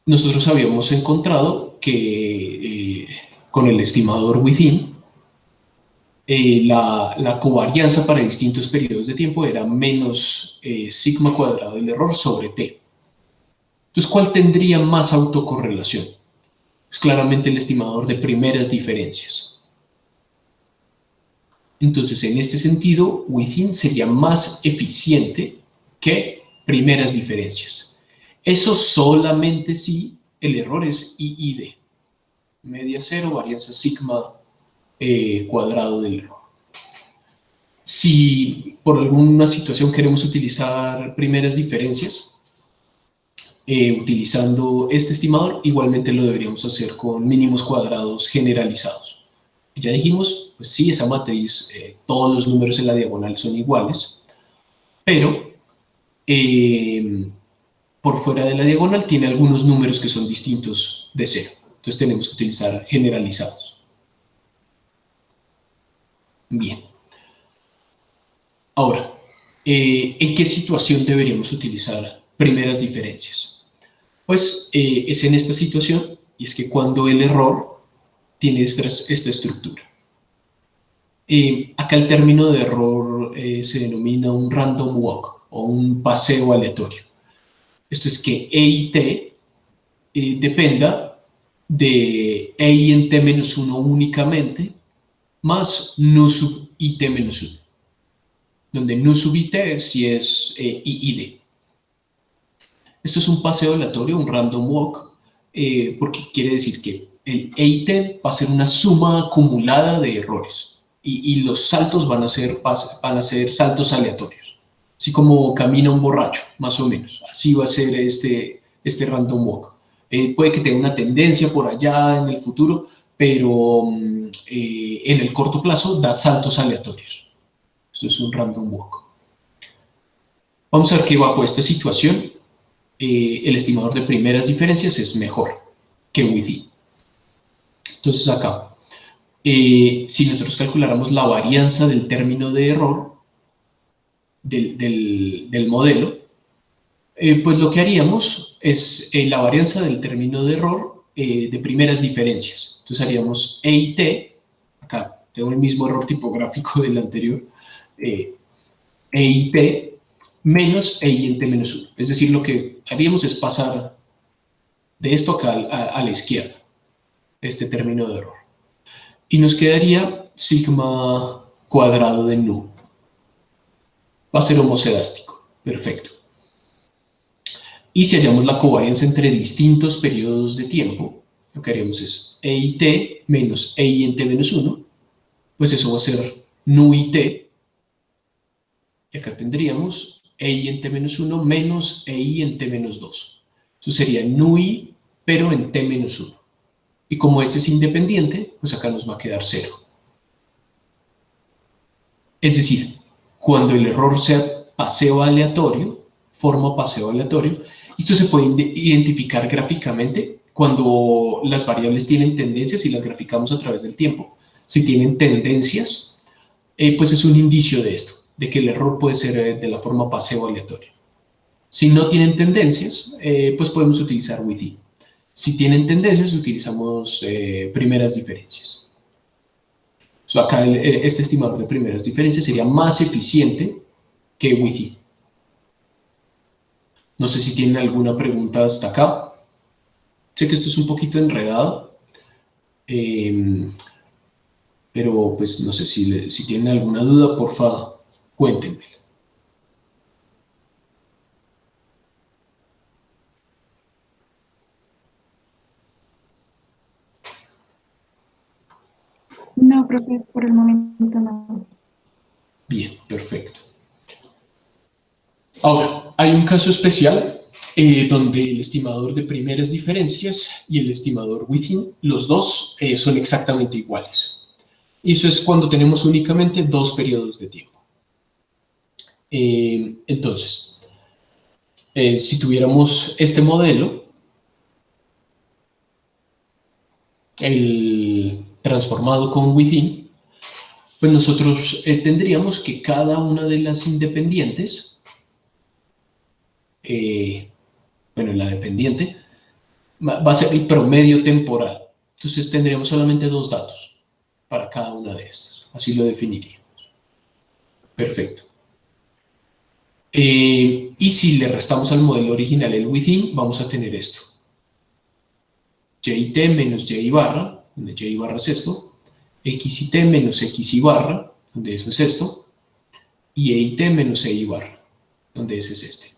Nosotros habíamos encontrado que con el estimador within, la covarianza para distintos periodos de tiempo era menos sigma cuadrado del error sobre t. Entonces, ¿cuál tendría más autocorrelación? Es claramente el estimador de primeras diferencias. Entonces, en este sentido, within sería más eficiente que primeras diferencias. Eso solamente si el error es I y D. Media 0, varianza sigma cuadrado del error. Si por alguna situación queremos utilizar primeras diferencias, utilizando este estimador, igualmente lo deberíamos hacer con mínimos cuadrados generalizados. Ya dijimos, pues sí, esa matriz, todos los números en la diagonal son iguales, pero por fuera de la diagonal tiene algunos números que son distintos de 0. Entonces tenemos que utilizar generalizados. Bien. Ahora, ¿en qué situación deberíamos utilizar primeras diferencias? Pues es en esta situación, y es que cuando el error tiene esta estructura. Acá el término de error se denomina un random walk o un paseo aleatorio. Esto es que E y T dependa de E y en T-1 únicamente, más nu sub IT-1, donde nu sub IT si es I y D. Esto es un paseo aleatorio, un random walk, porque quiere decir que el E y T va a ser una suma acumulada de errores y los saltos van a ser saltos aleatorios, así como camina un borracho, más o menos. Así va a ser este random walk. Puede que tenga una tendencia por allá en el futuro, pero en el corto plazo da saltos aleatorios. Esto es un random walk. Vamos a ver que bajo esta situación el estimador de primeras diferencias es mejor que within. Entonces acá, si nosotros calculáramos la varianza del término de error del modelo, pues lo que haríamos es la varianza del término de error de primeras diferencias. Entonces haríamos E y T, acá tengo el mismo error tipográfico del anterior, E y T menos E y en T-1. Es decir, lo que haríamos es pasar de esto acá a la izquierda, este término de error. Y nos quedaría sigma cuadrado de nu. Va a ser homocedástico. Perfecto. Y si hallamos la covarianza entre distintos periodos de tiempo, lo que haríamos es E y T menos E y en T-1, pues eso va a ser nu y T. Y acá tendríamos E y en T-1 menos E y en T-2. Eso sería nu y, pero en T-1. Y como este es independiente, pues acá nos va a quedar 0. Es decir, cuando el error sea paseo aleatorio, forma paseo aleatorio, esto se puede identificar gráficamente cuando las variables tienen tendencias y las graficamos a través del tiempo. Si tienen tendencias, pues es un indicio de esto, de que el error puede ser de la forma paseo aleatorio. Si no tienen tendencias, pues podemos utilizar within. Si tienen tendencias, utilizamos primeras diferencias. Acá este estimador de primeras diferencias sería más eficiente que within. No sé si tienen alguna pregunta hasta acá. Sé que esto es un poquito enredado, pero pues no sé si tienen alguna duda, porfa, cuéntenme. No, profe, por el momento no. Bien, perfecto. Ahora, hay un caso especial donde el estimador de primeras diferencias y el estimador within, los dos son exactamente iguales. Y eso es cuando tenemos únicamente dos periodos de tiempo. Entonces, si tuviéramos este modelo, el transformado con within, pues nosotros tendríamos que cada una de las independientes, bueno, la dependiente, va a ser el promedio temporal. Entonces tendríamos solamente dos datos para cada una de estas. Así lo definiríamos. Perfecto. Y si le restamos al modelo original el within, vamos a tener esto. Y t menos y barra, donde y barra es esto. X y t menos x y barra, donde eso es esto. Y e y t menos e y barra, donde ese es este.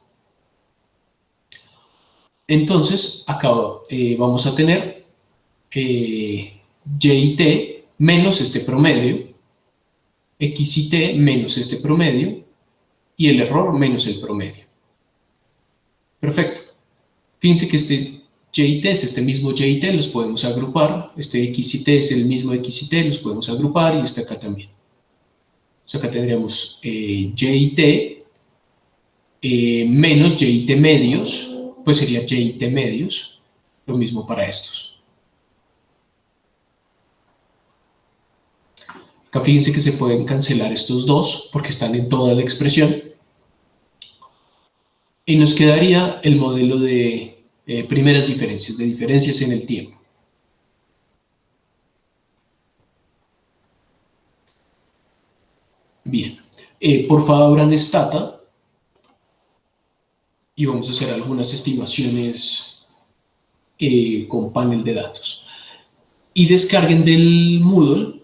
Entonces, acá vamos a tener y y t menos este promedio, x y t menos este promedio, y el error menos el promedio. Perfecto. Fíjense que este y y t es este mismo y y t, los podemos agrupar. Este x y t es el mismo x y t, los podemos agrupar, y este acá también. Entonces acá tendríamos y y t menos y y t medios, pues sería y y t medios, lo mismo para estos. Acá fíjense que se pueden cancelar estos dos porque están en toda la expresión. Y nos quedaría el modelo de primeras diferencias, de diferencias en el tiempo. Bien. Por favor, abran Stata y vamos a hacer algunas estimaciones con panel de datos. Y descarguen del Moodle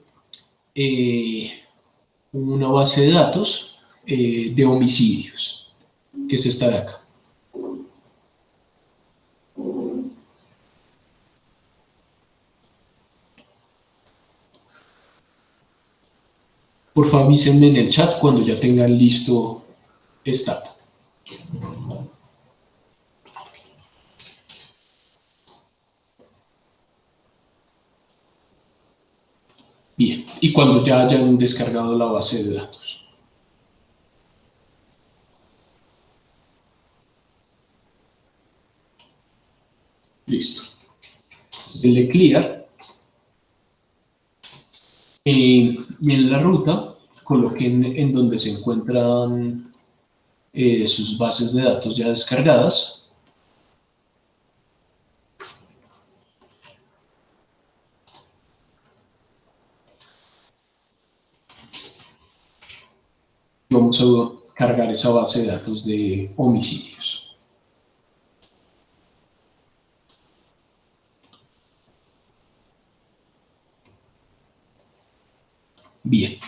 una base de datos de homicidios, que es esta de acá. Por favor, avísenme en el chat cuando ya tengan listo Stata. Bien, y cuando ya hayan descargado la base de datos. Listo. Denle clear. Y en la ruta, coloquen en donde se encuentran sus bases de datos ya descargadas. Vamos a cargar esa base de datos de homicidios. Bien,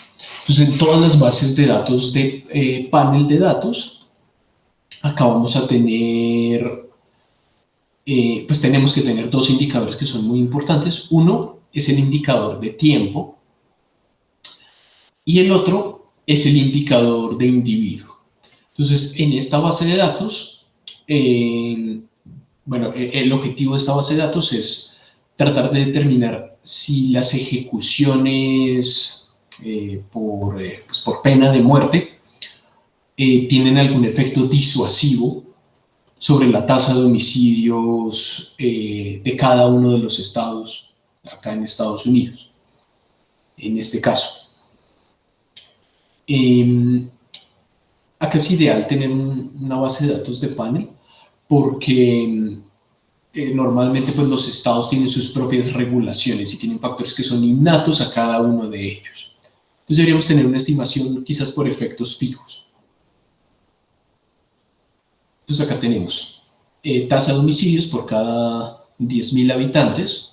entonces en todas las bases de datos de panel de datos, acá vamos a tener, pues tenemos que tener dos indicadores que son muy importantes. Uno es el indicador de tiempo y el otro es el indicador de individuo. Entonces, en esta base de datos, bueno, el objetivo de esta base de datos es tratar de determinar si las ejecuciones pues por pena de muerte tienen algún efecto disuasivo sobre la tasa de homicidios de cada uno de los estados acá en Estados Unidos, en este caso. Acá es ideal tener una base de datos de panel porque normalmente pues, los estados tienen sus propias regulaciones y tienen factores que son innatos a cada uno de ellos. Entonces deberíamos tener una estimación quizás por efectos fijos. Entonces acá tenemos tasa de homicidios por cada 10.000 habitantes,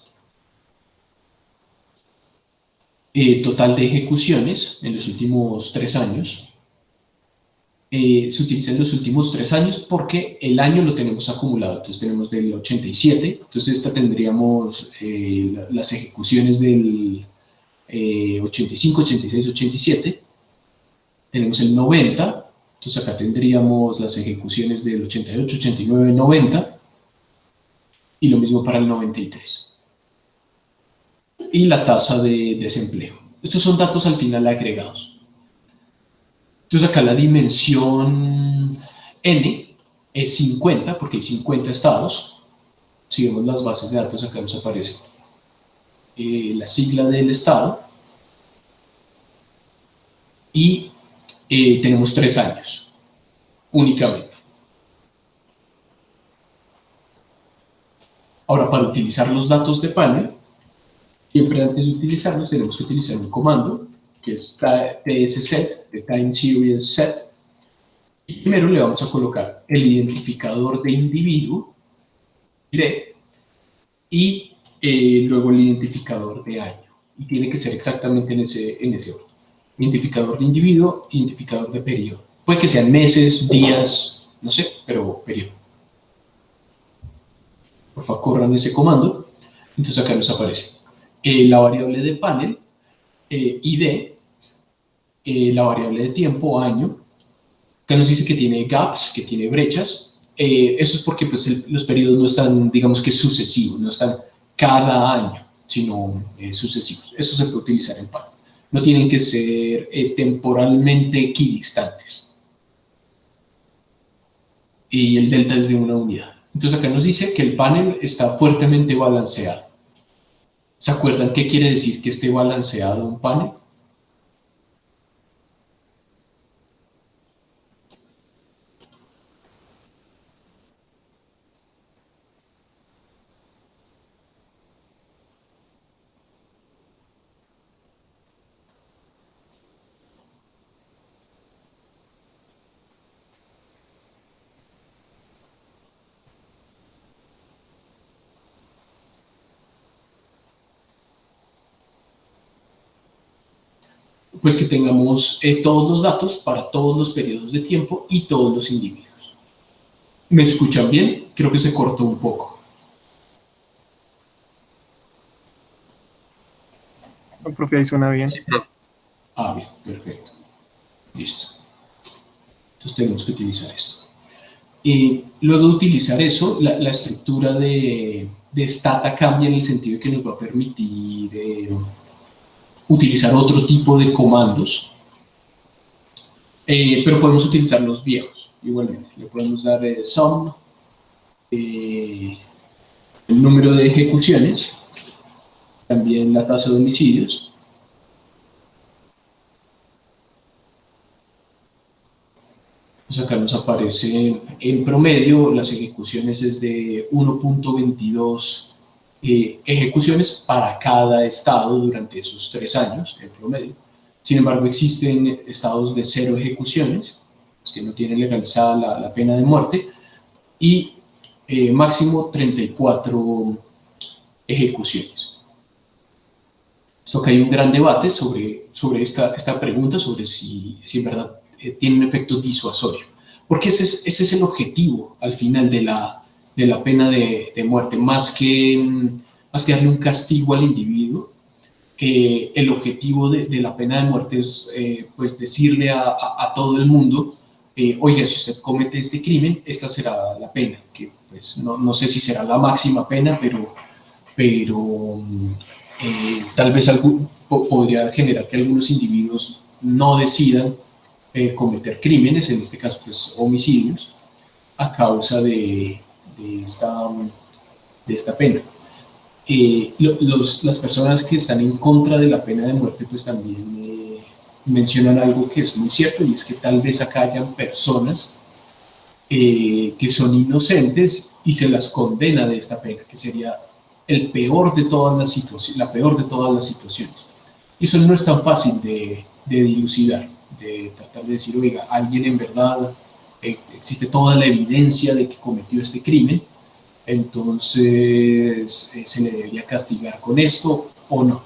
total de ejecuciones en los últimos 3 años. Se utiliza en los últimos 3 años porque el año lo tenemos acumulado, entonces tenemos del 87, entonces esta tendríamos las ejecuciones del 85, 86, 87, tenemos el 90, entonces acá tendríamos las ejecuciones del 88, 89, 90, y lo mismo para el 93. Y la tasa de desempleo. Estos son datos al final agregados. Entonces acá la dimensión n es 50, porque hay 50 estados. Si vemos las bases de datos, acá nos aparece la sigla del estado. Y tenemos 3 años, únicamente. Ahora, para utilizar los datos de panel, siempre antes de utilizarlos tenemos que utilizar un comando, que es tsset, de Time Series Set. Y primero le vamos a colocar el identificador de individuo, y luego el identificador de año. Y tiene que ser exactamente en ese orden. Identificador de individuo, identificador de periodo. Puede que sean meses, días, no sé, pero periodo. Por favor, corran ese comando. Entonces acá nos aparece la variable de panel, ID, la variable de tiempo, año. Acá nos dice que tiene gaps, que tiene brechas. Eso es porque pues, los periodos no están, digamos que sucesivos, no están cada año, sino sucesivos. Eso se puede utilizar en panel. No tienen que ser temporalmente equidistantes. Y el delta es de una unidad. Entonces acá nos dice que el panel está fuertemente balanceado. ¿Se acuerdan qué quiere decir que esté balanceado un panel? pues que tengamos todos los datos para todos los periodos de tiempo y todos los individuos. ¿Me escuchan bien? Creo que se cortó un poco. No, profe, ahí suena bien. Sí, profe. Ah, bien, perfecto. Listo. Entonces tenemos que utilizar esto. Luego de utilizar eso, la estructura de Stata cambia en el sentido de que nos va a permitir utilizar otro tipo de comandos, pero podemos utilizar los viejos igualmente. Le podemos dar sum, el número de ejecuciones, también la tasa de homicidios. Pues acá nos aparece en promedio las ejecuciones es de 1.22 ejecuciones para cada estado durante esos 3 años en promedio. Sin embargo, existen estados de 0 ejecuciones, los que no tienen legalizada la pena de muerte, y máximo 34 ejecuciones. Esto que hay un gran debate sobre esta pregunta, sobre si en verdad tiene un efecto disuasorio. Porque ese es el objetivo al final de la pena de muerte, más que darle un castigo al individuo. El objetivo de la pena de muerte es pues decirle a todo el mundo, oiga, si usted comete este crimen, esta será la pena, que pues no sé si será la máxima pena, pero tal vez podría generar que algunos individuos no decidan cometer crímenes, en este caso pues homicidios, a causa de esta pena. Las personas que están en contra de la pena de muerte pues también mencionan algo que es muy cierto, y es que tal vez acá hayan personas que son inocentes y se las condena de esta pena, que sería el peor de todas las situaciones, la peor de todas las situaciones. Y eso no es tan fácil de dilucidar, de tratar de decir, oiga, alguien en verdad, existe toda la evidencia de que cometió este crimen, entonces se le debería castigar con esto o no.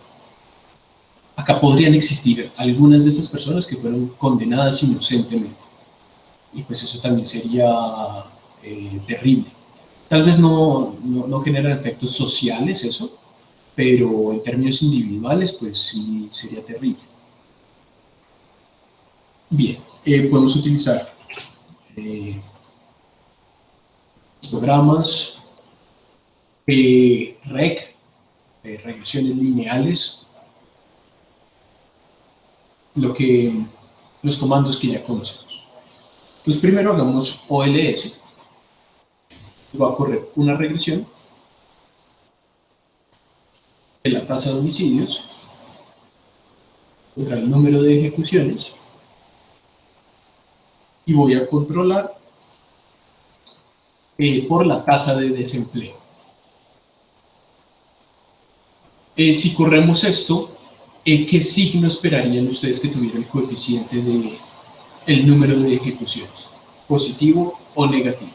Acá podrían existir algunas de estas personas que fueron condenadas inocentemente, y pues eso también sería terrible. Tal vez no genera efectos sociales eso, pero en términos individuales pues sí sería terrible. Bien, podemos utilizar histogramas, regresiones lineales, los comandos que ya conocemos. Entonces primero hagamos OLS, va a correr una regresión de la tasa de homicidios contra el número de ejecuciones, y voy a controlar por la tasa de desempleo. Si corremos esto, ¿qué signo esperarían ustedes que tuviera el coeficiente de el número de ejecuciones? ¿Positivo o negativo?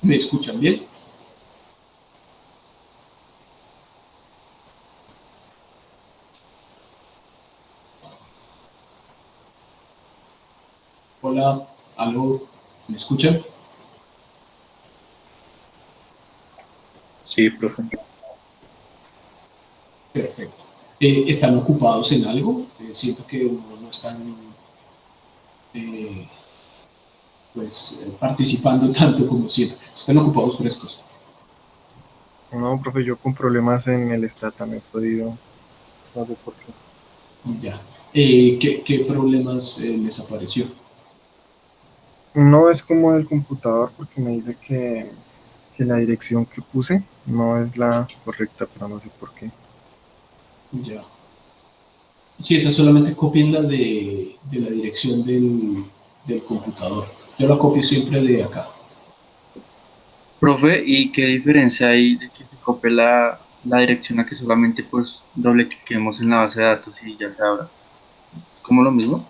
¿Me escuchan bien? Hola, aló, ¿me escuchan? Sí, profe. Perfecto. ¿Están ocupados en algo? Siento que no están pues, participando tanto como siempre. Están ocupados frescos. No, profe, yo con problemas en el Stata me he podido, no sé por qué. Ya. ¿Qué problemas les apareció? No es como del computador porque me dice que la dirección que puse no es la correcta, pero no sé por qué. Ya. Sí, esa solamente copienla de la dirección del computador. Yo la copio siempre de acá. Profe, ¿y qué diferencia hay de que se copie la dirección a que solamente pues doble cliquemos en la base de datos y ya se abra? ¿Es como lo mismo?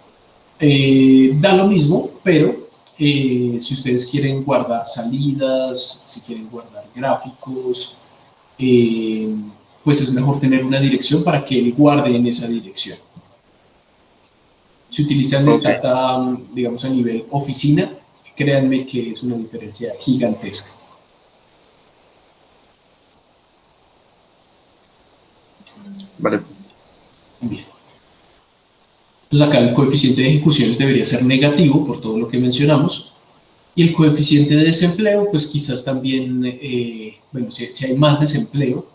Da lo mismo, pero si ustedes quieren guardar salidas, si quieren guardar gráficos, eh, pues es mejor tener una dirección para que él guarde en esa dirección. Si utilizan Ok, Stata, digamos, a nivel oficina, créanme que es una diferencia gigantesca. vale. Bien. Entonces acá el coeficiente de ejecuciones debería ser negativo por todo lo que mencionamos. Y el coeficiente de desempleo, pues quizás también, bueno, si hay más desempleo,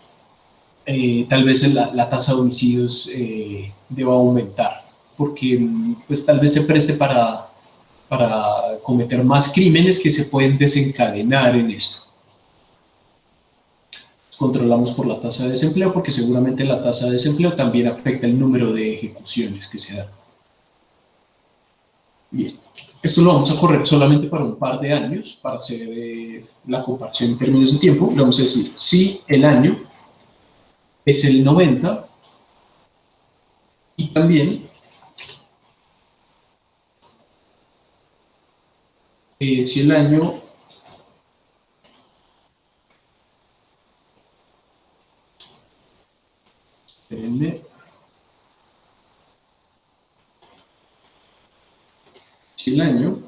tal vez la tasa de homicidios deba aumentar, porque pues tal vez se preste para cometer más crímenes que se pueden desencadenar en esto. Controlamos por la tasa de desempleo, porque seguramente la tasa de desempleo también afecta el número de ejecuciones que se dan. Bien, esto lo vamos a correr solamente para un par de años, para hacer la comparación en términos de tiempo. Le vamos a decir, si el año es el 90, y también si el año espérenme, si el año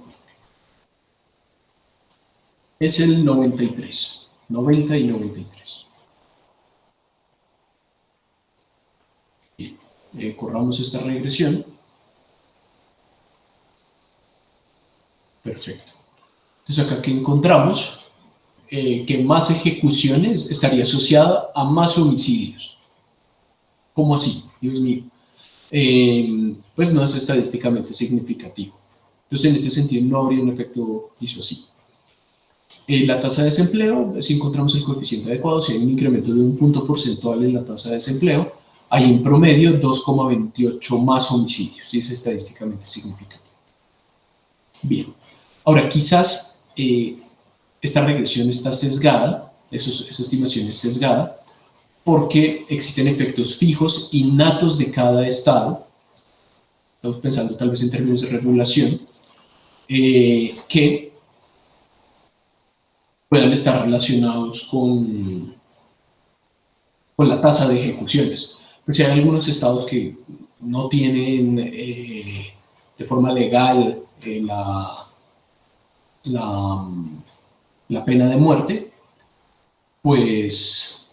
es el 93, 90 y 93. Bien, corramos esta regresión. Perfecto. Entonces acá que encontramos que más ejecuciones estaría asociada a más homicidios. ¿Cómo así? Dios mío. Pues no es estadísticamente significativo. Entonces en este sentido no habría un efecto disuasivo. La tasa de desempleo, si encontramos el coeficiente adecuado, si hay un incremento de un punto porcentual en la tasa de desempleo, hay en promedio 2,28 más homicidios y es estadísticamente significativo. Bien, ahora quizás esta regresión está sesgada, esa estimación es sesgada, porque existen efectos fijos innatos de cada estado, estamos pensando tal vez en términos de regulación, que puedan estar relacionados con la tasa de ejecuciones. Pues hay algunos estados que no tienen de forma legal la pena de muerte, pues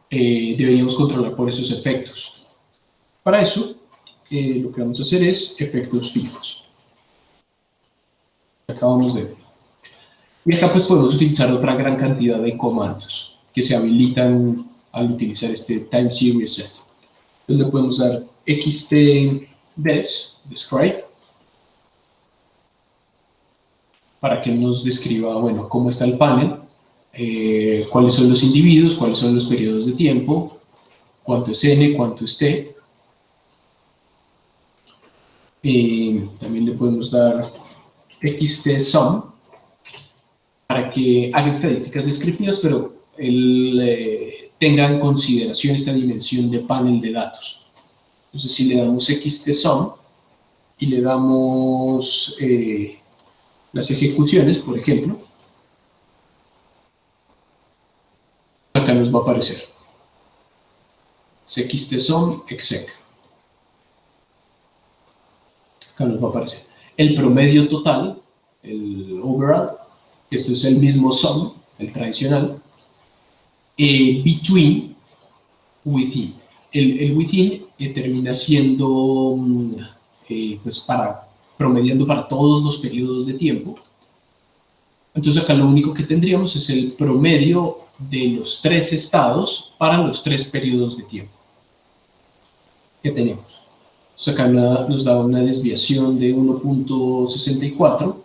deberíamos controlar por esos efectos. Para eso, lo que vamos a hacer es efectos fijos. Acabamos de ver. Y acá pues podemos utilizar otra gran cantidad de comandos que se habilitan al utilizar este time series set. Entonces le podemos dar xtDes, describe, para que nos describa, bueno, cómo está el panel, cuáles son los individuos, cuáles son los periodos de tiempo, cuánto es n, cuánto es t. También le podemos dar xtsum para que haga estadísticas descriptivas, pero él tenga en consideración esta dimensión de panel de datos. Entonces, si le damos xtsum y le damos las ejecuciones, por ejemplo, acá nos va a aparecer xtsum exec. Acá nos va a aparecer el promedio total, el overall, esto es el mismo sum, el tradicional, between, within. El within termina siendo pues promediando para todos los periodos de tiempo. Entonces acá lo único que tendríamos es el promedio de los tres estados para los tres periodos de tiempo que tenemos. Entonces acá nos da una desviación de 1.64,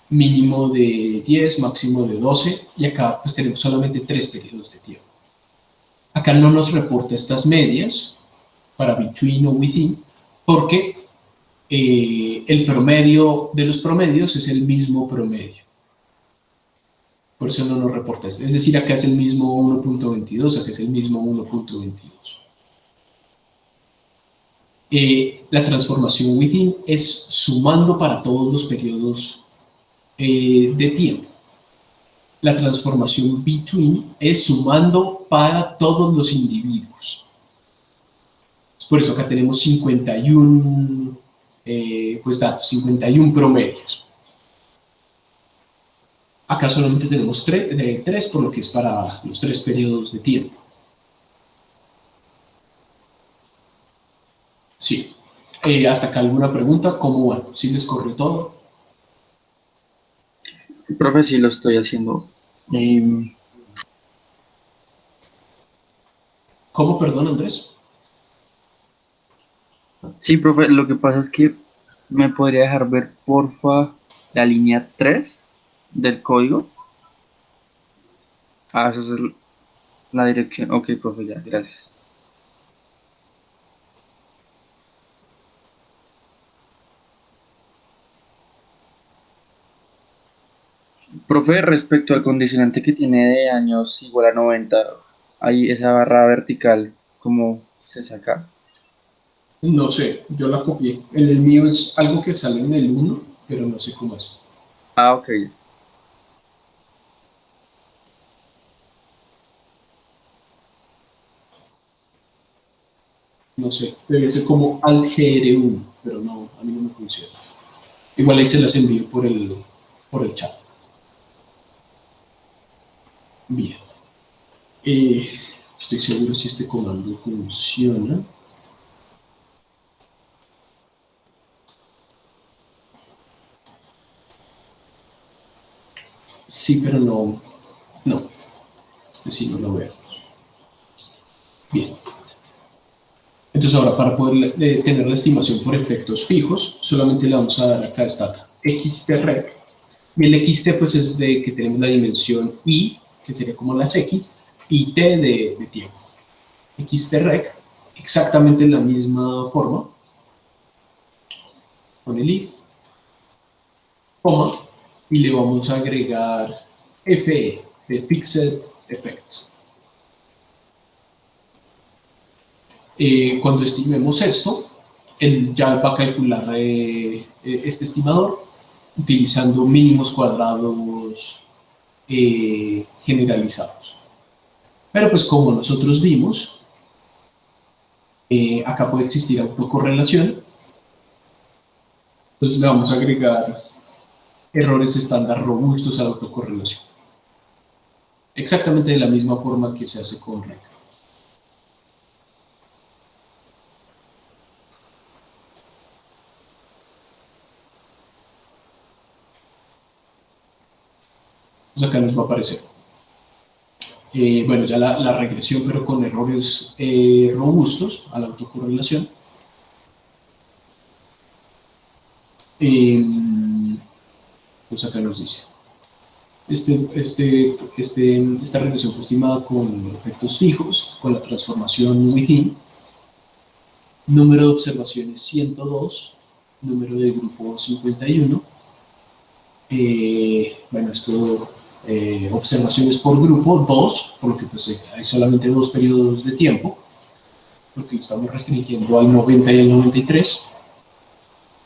mínimo de 10, máximo de 12, y acá pues tenemos solamente tres periodos de tiempo. Acá no nos reporta estas medias, para between o within, porque el promedio de los promedios es el mismo promedio. Por eso no nos reporta. Es decir, acá es el mismo 1.22, acá es el mismo 1.22. La transformación within es sumando para todos los periodos de tiempo. La transformación between es sumando para todos los individuos. Por eso acá tenemos 51 datos, 51 promedios. Acá solamente tenemos 3, por lo que es para los 3 periodos de tiempo. Sí. Hasta acá alguna pregunta, ¿cómo van? ¿Sí les corrió todo? Profe, sí lo estoy haciendo. ¿Cómo, perdón, Andrés? Sí, profe, lo que pasa es que me podría dejar ver, porfa, la línea 3 del código. Ah, esa es la dirección. Ok, profe, ya, gracias. Profe, respecto al condicionante que tiene de años igual a 90, ahí esa barra vertical, ¿cómo se saca? No sé, yo la copié. En el mío es algo que sale en el 1, pero no sé cómo es. Ah, ok. No sé, debe ser como AltGR1, pero no, a mí no me funciona. Igual ahí se las envío por el chat. Bien. Estoy seguro si este comando funciona. Sí, pero no. No. Este sí no lo veo. Bien. Entonces ahora para poder tener la estimación por efectos fijos, solamente le vamos a dar acá esta xtrec. Y el xt pues es de que tenemos la dimensión y, que sería como las x, y t de tiempo. Xtrec, exactamente en la misma forma, con el if, coma, y le vamos a agregar fe, de Fixed Effects. Cuando estimemos esto, él ya va a calcular este estimador utilizando mínimos cuadrados generalizados. Pero pues como nosotros vimos, acá puede existir autocorrelación. Entonces le vamos a agregar errores estándar robustos a la autocorrelación. Exactamente de la misma forma que se hace con REC. Entonces acá nos va a aparecer. Bueno, ya la regresión, pero con errores robustos a la autocorrelación. Pues acá nos dice. Esta regresión fue estimada con efectos fijos, con la transformación within, número de observaciones 102, número de grupo 51. Bueno, esto, observaciones por grupo, 2, porque pues, hay solamente 2 periodos de tiempo, porque lo estamos restringiendo al 90 y al 93.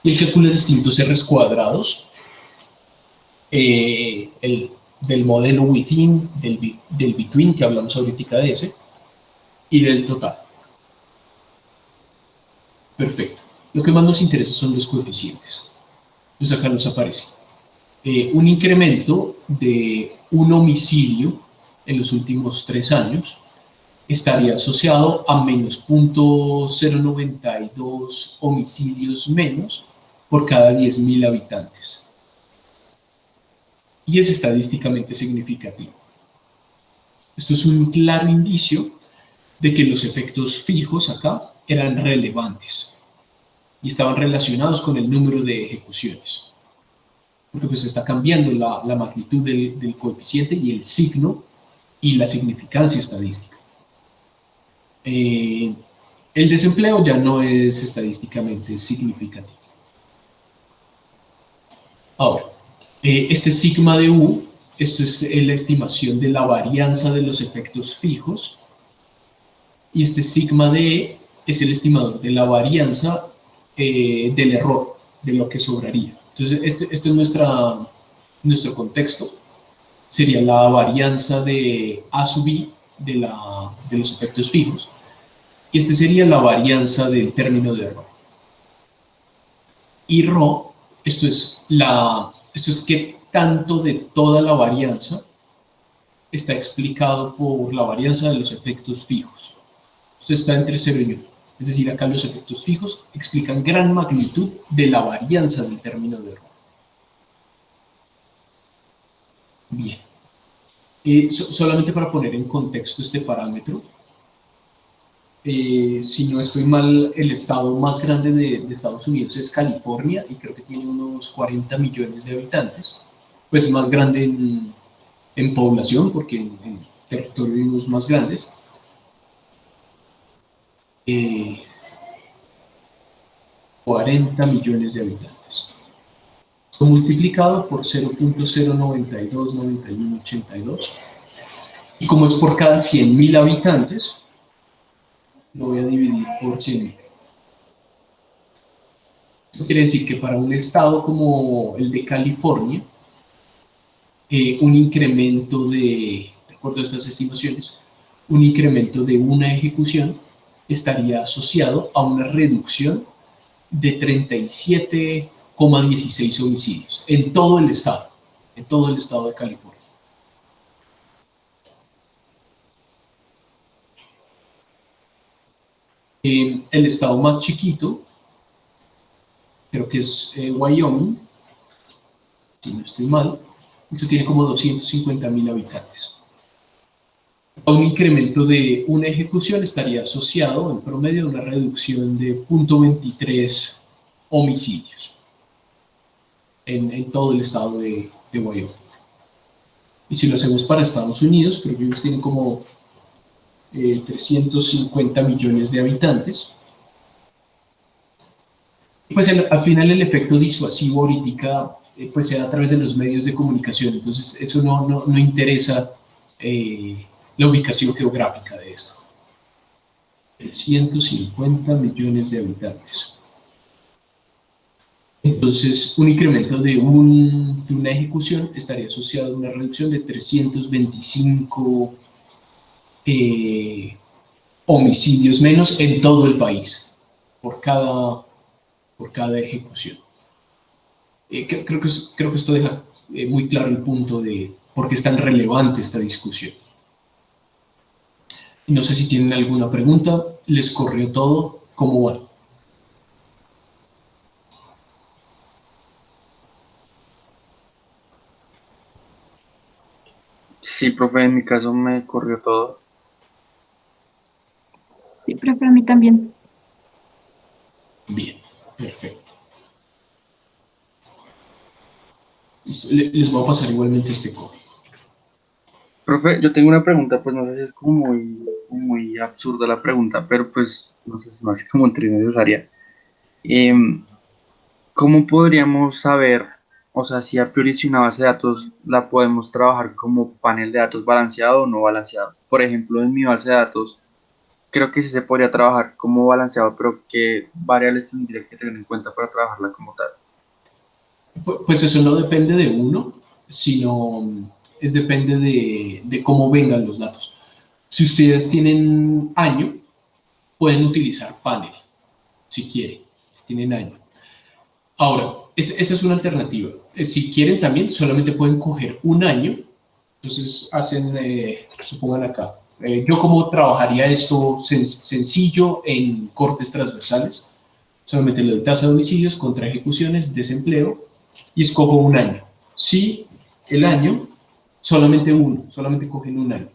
Y el cálculo de distintos R's cuadrados, del modelo within, del between, que hablamos ahorita de ese, y del total. Perfecto. Lo que más nos interesa son los coeficientes. Entonces acá nos aparece un incremento de un homicidio en los últimos 3 años estaría asociado a menos 0.092 homicidios menos por cada 10.000 habitantes. Y es estadísticamente significativo. Esto es un claro indicio de que los efectos fijos acá eran relevantes y estaban relacionados con el número de ejecuciones. Porque pues está cambiando la magnitud del coeficiente y el signo y la significancia estadística. El desempleo ya no es estadísticamente significativo. Ahora, este sigma de U, esto es la estimación de la varianza de los efectos fijos, y este sigma de E es el estimador de la varianza del error, de lo que sobraría. Entonces, esto es nuestro contexto, sería la varianza de A sub I de los efectos fijos, y este sería la varianza del término de error. Y ρ, esto es qué tanto de toda la varianza está explicado por la varianza de los efectos fijos. Esto está entre 0 y 1. Es decir, acá los efectos fijos explican gran magnitud de la varianza del término de error. Bien. Solamente para poner en contexto este parámetro, si no estoy mal, el estado más grande de Estados Unidos es California, y creo que tiene unos 40 millones de habitantes. Pues más grande en población, porque en territorios más grandes. 40 millones de habitantes. Esto multiplicado por 0.0929182. Y como es por cada 100.000 habitantes, lo voy a dividir por 100.000. Esto quiere decir que para un estado como el de California, un incremento de acuerdo a estas estimaciones, un incremento de una ejecución estaría asociado a una reducción de 37,16 homicidios en todo el estado de California. El estado más chiquito, creo que es Wyoming, si no estoy mal, esto tiene como 250.000 habitantes. Un incremento de una ejecución estaría asociado en promedio a una reducción de 0.23 homicidios en todo el estado de Wyoming. Y si lo hacemos para Estados Unidos, creo que ellos tienen como 350 millones de habitantes. Y pues al final el efecto disuasivo ahorita pues se da a través de los medios de comunicación, entonces eso no interesa la ubicación geográfica de esto. 350 millones de habitantes. Entonces, un incremento de una ejecución estaría asociado a una reducción de 325 homicidios menos en todo el país, por cada ejecución. Creo que esto deja muy claro el punto de por qué es tan relevante esta discusión. No sé si tienen alguna pregunta. ¿Les corrió todo? ¿Cómo van? Sí, profe, en mi caso me corrió todo. Sí, profe, a mí también. Bien, perfecto. Listo. Les voy a pasar igualmente este código. Profe, yo tengo una pregunta, pues no sé si es como muy absurda la pregunta, pero pues no sé, no es como entre necesaria. ¿Cómo podríamos saber, o sea, si a priori si una base de datos la podemos trabajar como panel de datos balanceado o no balanceado? Por ejemplo, en mi base de datos, creo que sí se podría trabajar como balanceado, pero ¿qué variables tendría que tener en cuenta para trabajarla como tal? Pues eso no depende de uno, sino depende de cómo vengan los datos. Si ustedes tienen año, pueden utilizar panel, si quieren, si tienen año. Ahora, esa es una alternativa. Si quieren también, solamente pueden coger un año. Entonces hacen, supongan acá, yo como trabajaría esto sencillo en cortes transversales. Solamente le doy tasa de homicidios, contra ejecuciones, desempleo, y escojo un año. Si el año, solamente uno, solamente cogen un año,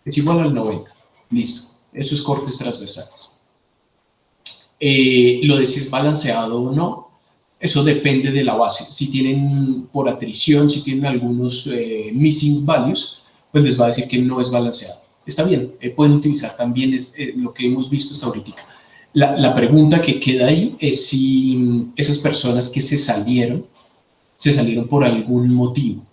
es igual al 90. Listo. Eso es cortes transversales. Lo de si es balanceado o no, eso depende de la base. Si tienen por atrición, si tienen algunos missing values, pues les va a decir que no es balanceado. Está bien, pueden utilizar también lo que hemos visto hasta ahorita. La pregunta que queda ahí es si esas personas que se salieron por algún motivo,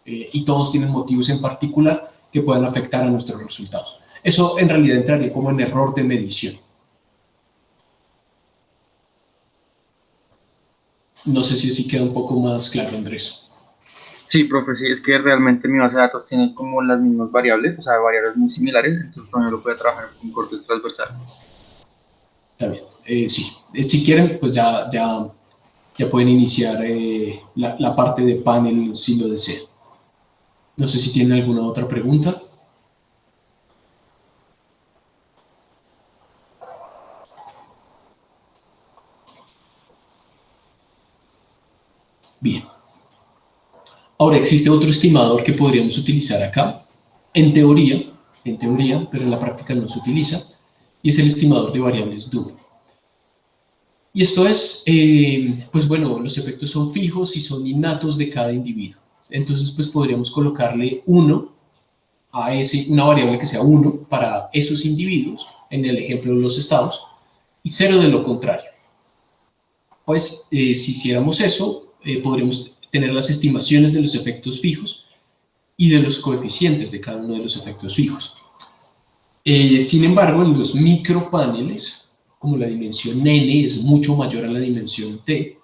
y todos tienen motivos en particular que puedan afectar a nuestros resultados. Eso en realidad entraría como en error de medición. No sé si así queda un poco más claro, Andrés. Sí, profe, sí, es que realmente mi base de datos tiene como las mismas variables, o sea, variables muy similares, entonces también lo puede trabajar con cortes transversales. Está bien. Sí. Si quieren, pues ya pueden iniciar la parte de panel si lo desean. No sé si tienen alguna otra pregunta. Bien. Ahora existe otro estimador que podríamos utilizar acá, en teoría, pero en la práctica no se utiliza, y es el estimador de variables Dewey. Y esto es, pues bueno, los efectos son fijos y son innatos de cada individuo. Entonces, pues podríamos colocarle 1 a una variable que sea 1 para esos individuos, en el ejemplo de los estados, y 0 de lo contrario. Pues si hiciéramos eso, podríamos tener las estimaciones de los efectos fijos y de los coeficientes de cada uno de los efectos fijos. Sin embargo, en los micropaneles, como la dimensión n es mucho mayor a la dimensión t,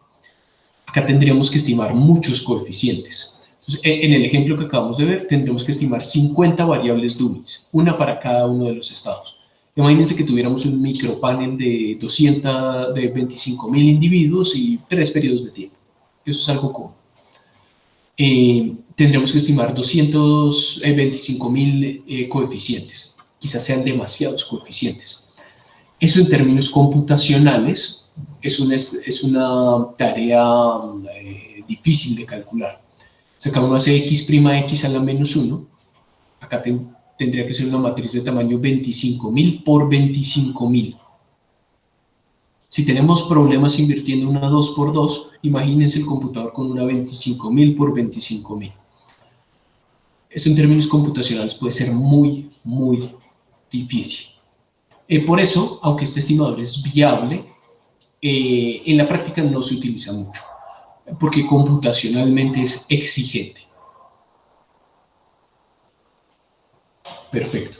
acá tendríamos que estimar muchos coeficientes. Entonces, en el ejemplo que acabamos de ver, tendremos que estimar 50 variables dummies, una para cada uno de los estados. Imagínense que tuviéramos un micropanel de 25.000 individuos y 3 periodos de tiempo. Eso es algo común. Tendremos que estimar 225.000 coeficientes. Quizás sean demasiados coeficientes. Eso en términos computacionales es una tarea difícil de calcular. Si acá uno hace x' a la menos 1, acá tendría que ser una matriz de tamaño 25.000 por 25.000. Si tenemos problemas invirtiendo una 2 por 2, imagínense el computador con una 25.000 por 25.000. Eso en términos computacionales puede ser muy, muy difícil. Por eso, aunque este estimador es viable, en la práctica no se utiliza mucho, porque computacionalmente es exigente. Perfecto.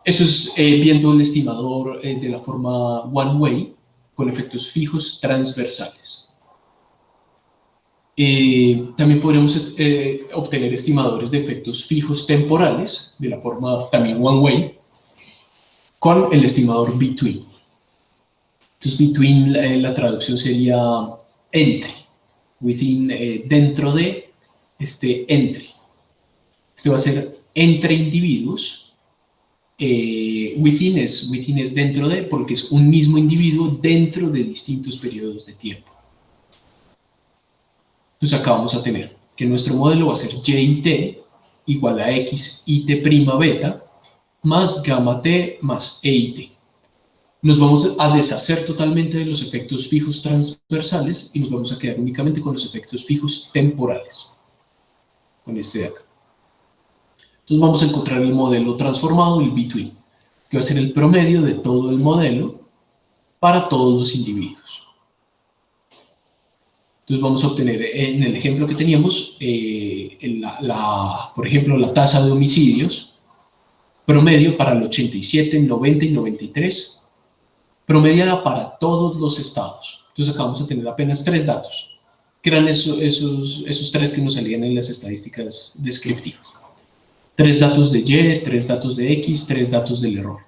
Eso es viendo el estimador de la forma one way, con efectos fijos transversales. También podríamos obtener estimadores de efectos fijos temporales, de la forma también one way, con el estimador between. Entonces, between, la traducción sería entre, within, dentro de, entre. Este va a ser entre individuos. Within es dentro de, porque es un mismo individuo dentro de distintos periodos de tiempo. Entonces acá vamos a tener que nuestro modelo va a ser y y t igual a x y t' beta más gamma t más e y t. Nos vamos a deshacer totalmente de los efectos fijos transversales y nos vamos a quedar únicamente con los efectos fijos temporales, con este de acá. Entonces vamos a encontrar el modelo transformado, el between, que va a ser el promedio de todo el modelo para todos los individuos. Entonces vamos a obtener, en el ejemplo que teníamos, por ejemplo, la tasa de homicidios, promedio para el 87, 90 y 93, promediada para todos los estados. Entonces acá vamos a tener apenas 3 datos, que eran esos 3 que nos salían en las estadísticas descriptivas. 3 datos de Y, 3 datos de X, 3 datos del error.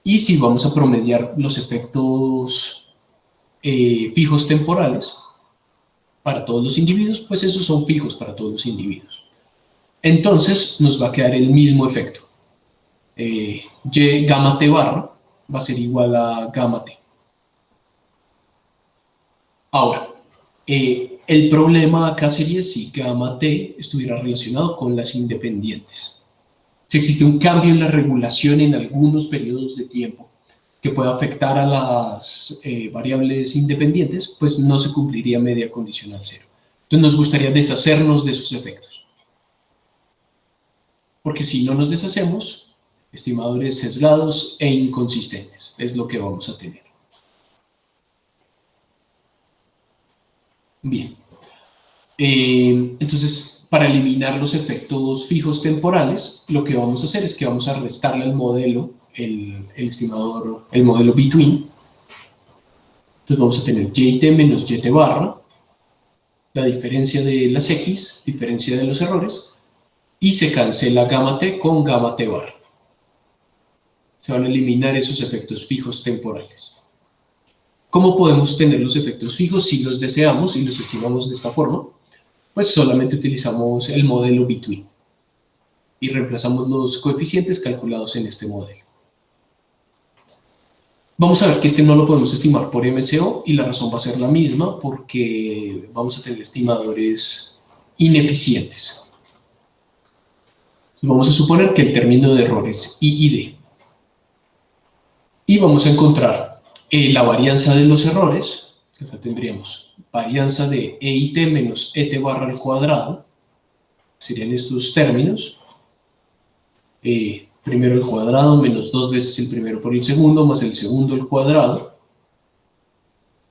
Y si vamos a promediar los efectos fijos temporales para todos los individuos, pues esos son fijos para todos los individuos. Entonces nos va a quedar el mismo efecto. Y gamma t barra va a ser igual a gamma t. Ahora, el problema acá sería si gamma t estuviera relacionado con las independientes. Si existe un cambio en la regulación en algunos periodos de tiempo que pueda afectar a las variables independientes, pues no se cumpliría media condicional cero. Entonces nos gustaría deshacernos de esos efectos. Porque si no nos deshacemos, estimadores sesgados e inconsistentes. es lo que vamos a tener. Bien. Entonces, para eliminar los efectos fijos temporales, lo que vamos a hacer es que vamos a restarle al modelo, el estimador, el modelo between. Entonces vamos a tener yt menos yt barra, la diferencia de las x, diferencia de los errores, y se cancela gamma t con gamma t barra. Se van a eliminar esos efectos fijos temporales. ¿Cómo podemos tener los efectos fijos si los deseamos y los estimamos de esta forma? Pues solamente utilizamos el modelo between y reemplazamos los coeficientes calculados en este modelo. Vamos a ver que este no lo podemos estimar por MCO y la razón va a ser la misma porque vamos a tener estimadores ineficientes. Vamos a suponer que el término de error es I y D. Y vamos a encontrar la varianza de los errores. Acá tendríamos varianza de EIT menos ET barra al cuadrado. Serían estos términos. Primero el cuadrado menos 2 veces el primero por el segundo, más el segundo al cuadrado.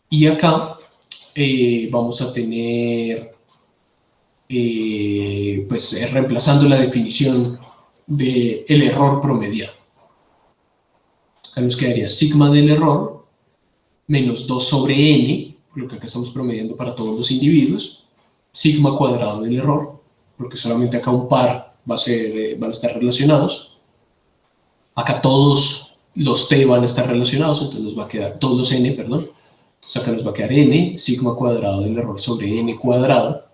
Y acá vamos a tener, pues reemplazando la definición del error promediado. Acá nos quedaría sigma del error menos 2 sobre n, lo que acá estamos promediando para todos los individuos, sigma cuadrado del error, porque solamente acá un par van a estar relacionados. Acá todos los t van a estar relacionados, entonces nos va a quedar, todos los n, perdón. Entonces acá nos va a quedar n, sigma cuadrado del error sobre n cuadrado.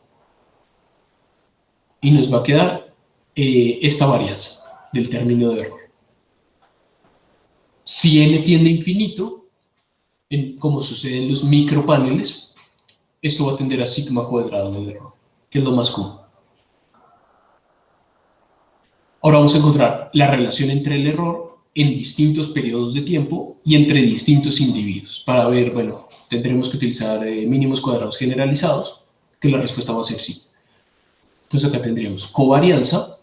Y nos va a quedar esta varianza del término de error. Si n tiende a infinito, como sucede en los micropaneles, esto va a tender a sigma cuadrado del error, que es lo más común. Ahora vamos a encontrar la relación entre el error en distintos periodos de tiempo y entre distintos individuos. Para ver, bueno, tendremos que utilizar mínimos cuadrados generalizados, que la respuesta va a ser sí. Entonces acá tendríamos covarianza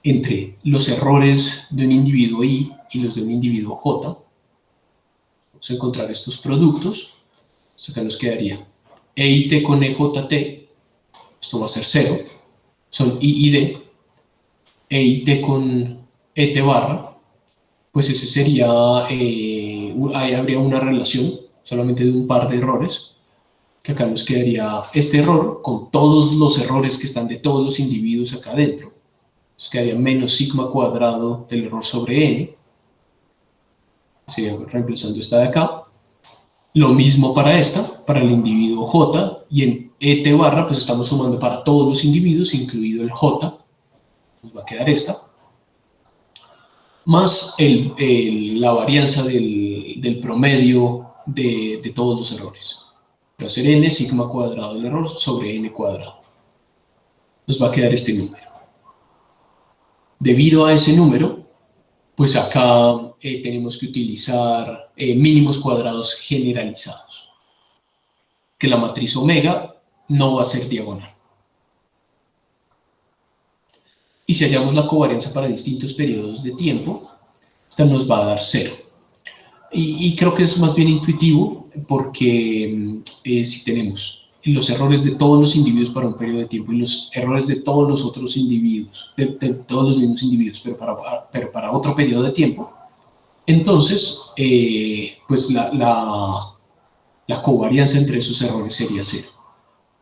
entre los errores de un individuo I y los de un individuo J. Vamos a encontrar estos productos. Entonces acá nos quedaría EIT con EJT, esto va a ser 0, son I y D. EIT con ET barra, pues ese sería, ahí habría una relación solamente de un par de errores, que acá nos quedaría este error con todos los errores que están de todos los individuos acá adentro. Nos quedaría menos sigma cuadrado del error sobre n, sería reemplazando esta de acá. Lo mismo para esta, para el individuo J, y en ET barra pues estamos sumando para todos los individuos, incluido el J, nos va a quedar esta, más la varianza del promedio de todos los errores. Va a ser n sigma cuadrado del error sobre n cuadrado. Nos va a quedar este número. Debido a ese número, pues acá tenemos que utilizar mínimos cuadrados generalizados. Que la matriz omega no va a ser diagonal. Y si hallamos la covarianza para distintos periodos de tiempo, esta nos va a dar 0. Y creo que es más bien intuitivo porque si tenemos los errores de todos los individuos para un periodo de tiempo y los errores de todos los otros individuos, de todos los mismos individuos, pero para otro periodo de tiempo, entonces pues la covarianza entre esos errores sería 0.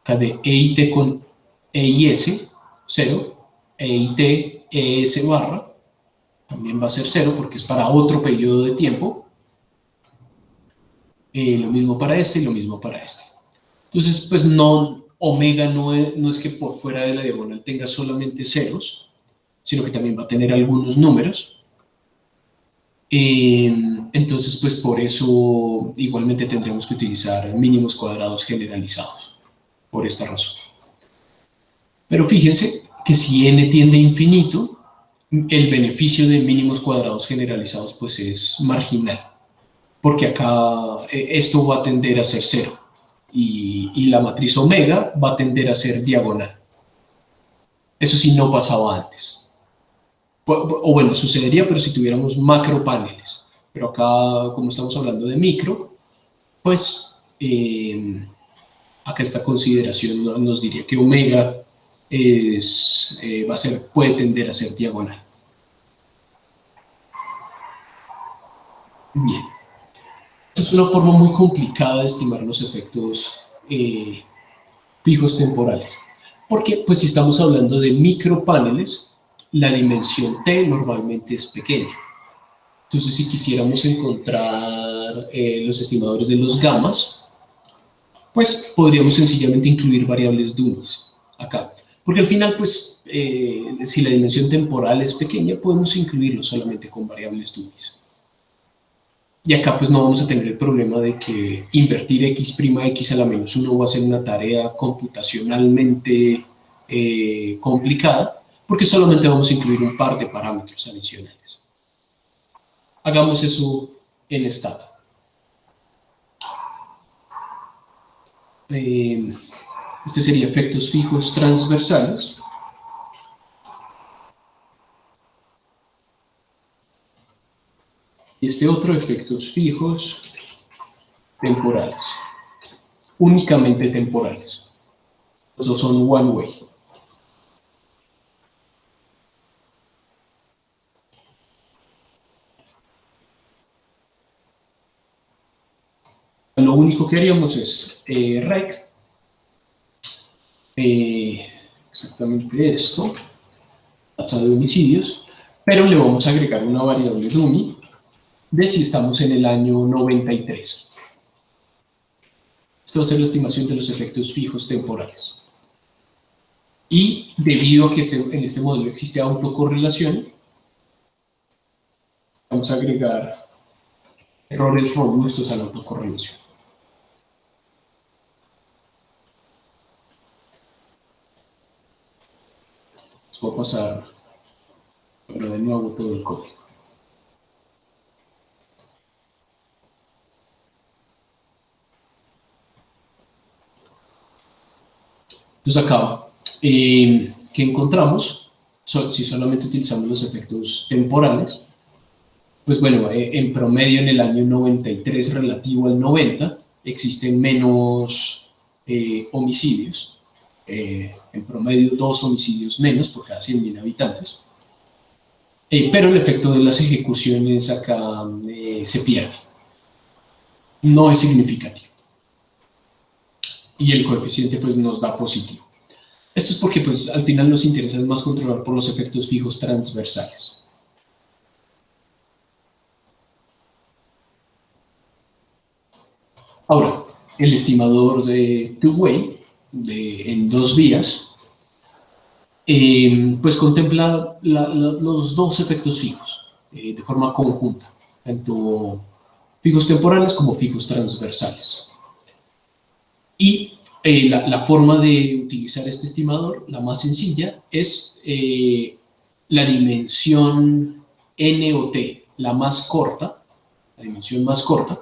Acá de EIT con EIS, 0. EIT, ES barra, también va a ser 0 porque es para otro periodo de tiempo. Lo mismo para este y lo mismo para este. Entonces, pues omega no es que por fuera de la diagonal tenga solamente ceros, sino que también va a tener algunos números. Entonces, pues por eso igualmente tendremos que utilizar mínimos cuadrados generalizados, por esta razón. Pero fíjense que si n tiende a infinito, el beneficio de mínimos cuadrados generalizados pues es marginal, porque acá esto va a tender a ser 0 y la matriz omega va a tender a ser diagonal. Eso sí no pasaba antes. O bueno, sucedería pero si tuviéramos macropaneles, Pero acá, como estamos hablando de micro, pues acá esta consideración nos diría que omega puede tender a ser diagonal. Bien. Esta es una forma muy complicada de estimar los efectos fijos temporales. Porque, pues, si estamos hablando de micropaneles, la dimensión T normalmente es pequeña. Entonces, si quisiéramos encontrar los estimadores de los gamas, pues podríamos sencillamente incluir variables dummies acá. Porque al final, pues, si la dimensión temporal es pequeña, podemos incluirlo solamente con variables dummies. Y acá pues no vamos a tener el problema de que invertir x' a la menos 1 va a ser una tarea computacionalmente complicada, porque solamente vamos a incluir un par de parámetros adicionales. Hagamos eso en Stata. Este sería efectos fijos transversales. Y este otro, efectos fijos temporales. Únicamente temporales. Los dos son one way. Lo único que haríamos es rec, exactamente esto, tasa de homicidios, pero le vamos a agregar una variable dummy de si estamos en el año 93. Esto va a ser la estimación de los efectos fijos temporales. Y debido a que en este modelo existe autocorrelación, vamos a agregar errores robustos a la autocorrelación. Voy a pasar de nuevo todo el código. Entonces acá, ¿qué encontramos? Si solamente utilizamos los efectos temporales, pues bueno, en promedio en el año 93 relativo al 90 existen menos homicidios. En promedio 2 homicidios menos por cada 100.000 habitantes. Pero el efecto de las ejecuciones acá se pierde. No es significativo. Y el coeficiente pues nos da positivo. Esto es porque pues al final nos interesa más controlar por los efectos fijos transversales. Ahora, el estimador de two-way en dos vías pues contempla los dos efectos fijos de forma conjunta, tanto fijos temporales como fijos transversales. Y la forma de utilizar este estimador, la más sencilla, es la dimensión n o t, la más corta, la dimensión más corta,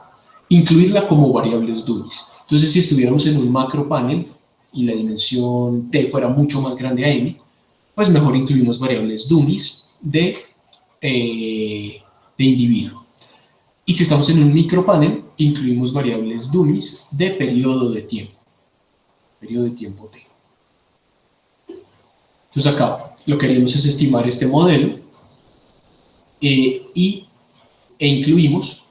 incluirla como variables dummies. Entonces, si estuviéramos en un macro panel y la dimensión t fuera mucho más grande a n, pues mejor incluimos variables dummies de individuo. Y si estamos en un micropanel, incluimos variables dummies de periodo de tiempo t. Entonces acá lo que haríamos es estimar este modelo e incluimos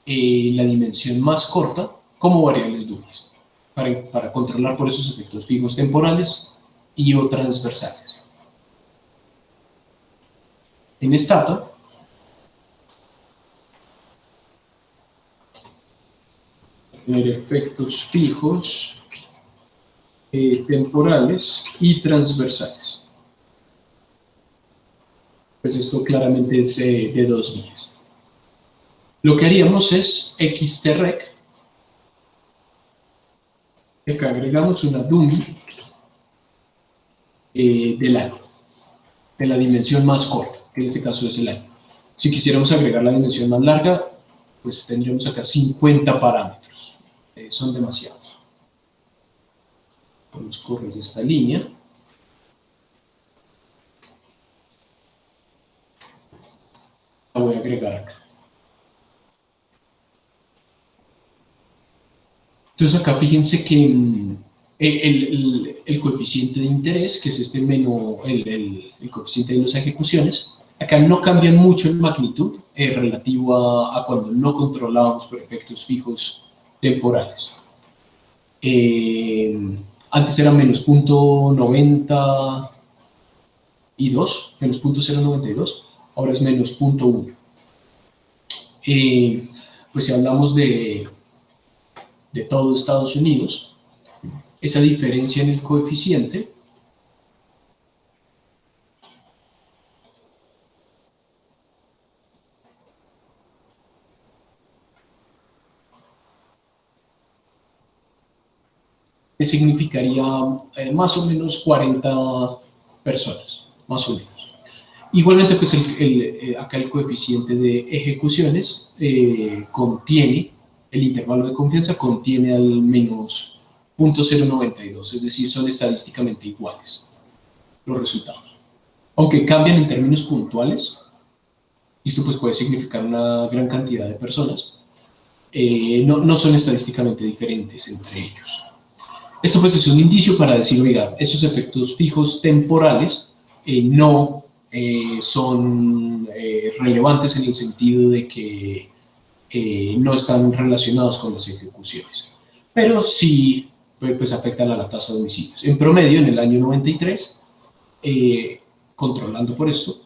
la dimensión más corta como variables dummies para controlar por esos efectos fijos temporales y o transversales. En Stata, tener efectos fijos temporales y transversales. Pues esto claramente es de dos vías. Lo que haríamos es xtrec, acá agregamos una dummy del año, de la dimensión más corta, que en este caso es el año. Si quisiéramos agregar la dimensión más larga, pues tendríamos acá 50 parámetros. Son demasiados. Podemos correr esta línea. La voy a agregar acá. Entonces acá fíjense que el coeficiente de interés, que es este menos el coeficiente de las ejecuciones, acá no cambian mucho en magnitud relativo a cuando no controlábamos por efectos fijos temporales. Antes era menos 0.92, menos 0.092, ahora es menos 0.1. Pues si hablamos de todo Estados Unidos, esa diferencia en el coeficiente significaría más o menos 40 personas, más o menos. Igualmente, pues acá el coeficiente de ejecuciones contiene, el intervalo de confianza contiene al menos 0.092, es decir, son estadísticamente iguales los resultados. Aunque cambian en términos puntuales, esto pues puede significar una gran cantidad de personas, no son estadísticamente diferentes entre ellos. Esto pues es un indicio para decir, oiga, esos efectos fijos temporales no son relevantes en el sentido de que no están relacionados con las ejecuciones, pero sí pues afectan a la tasa de homicidios. En promedio, en el año 93, controlando por esto,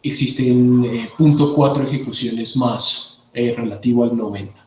existen 0.4 ejecuciones más relativo al 90.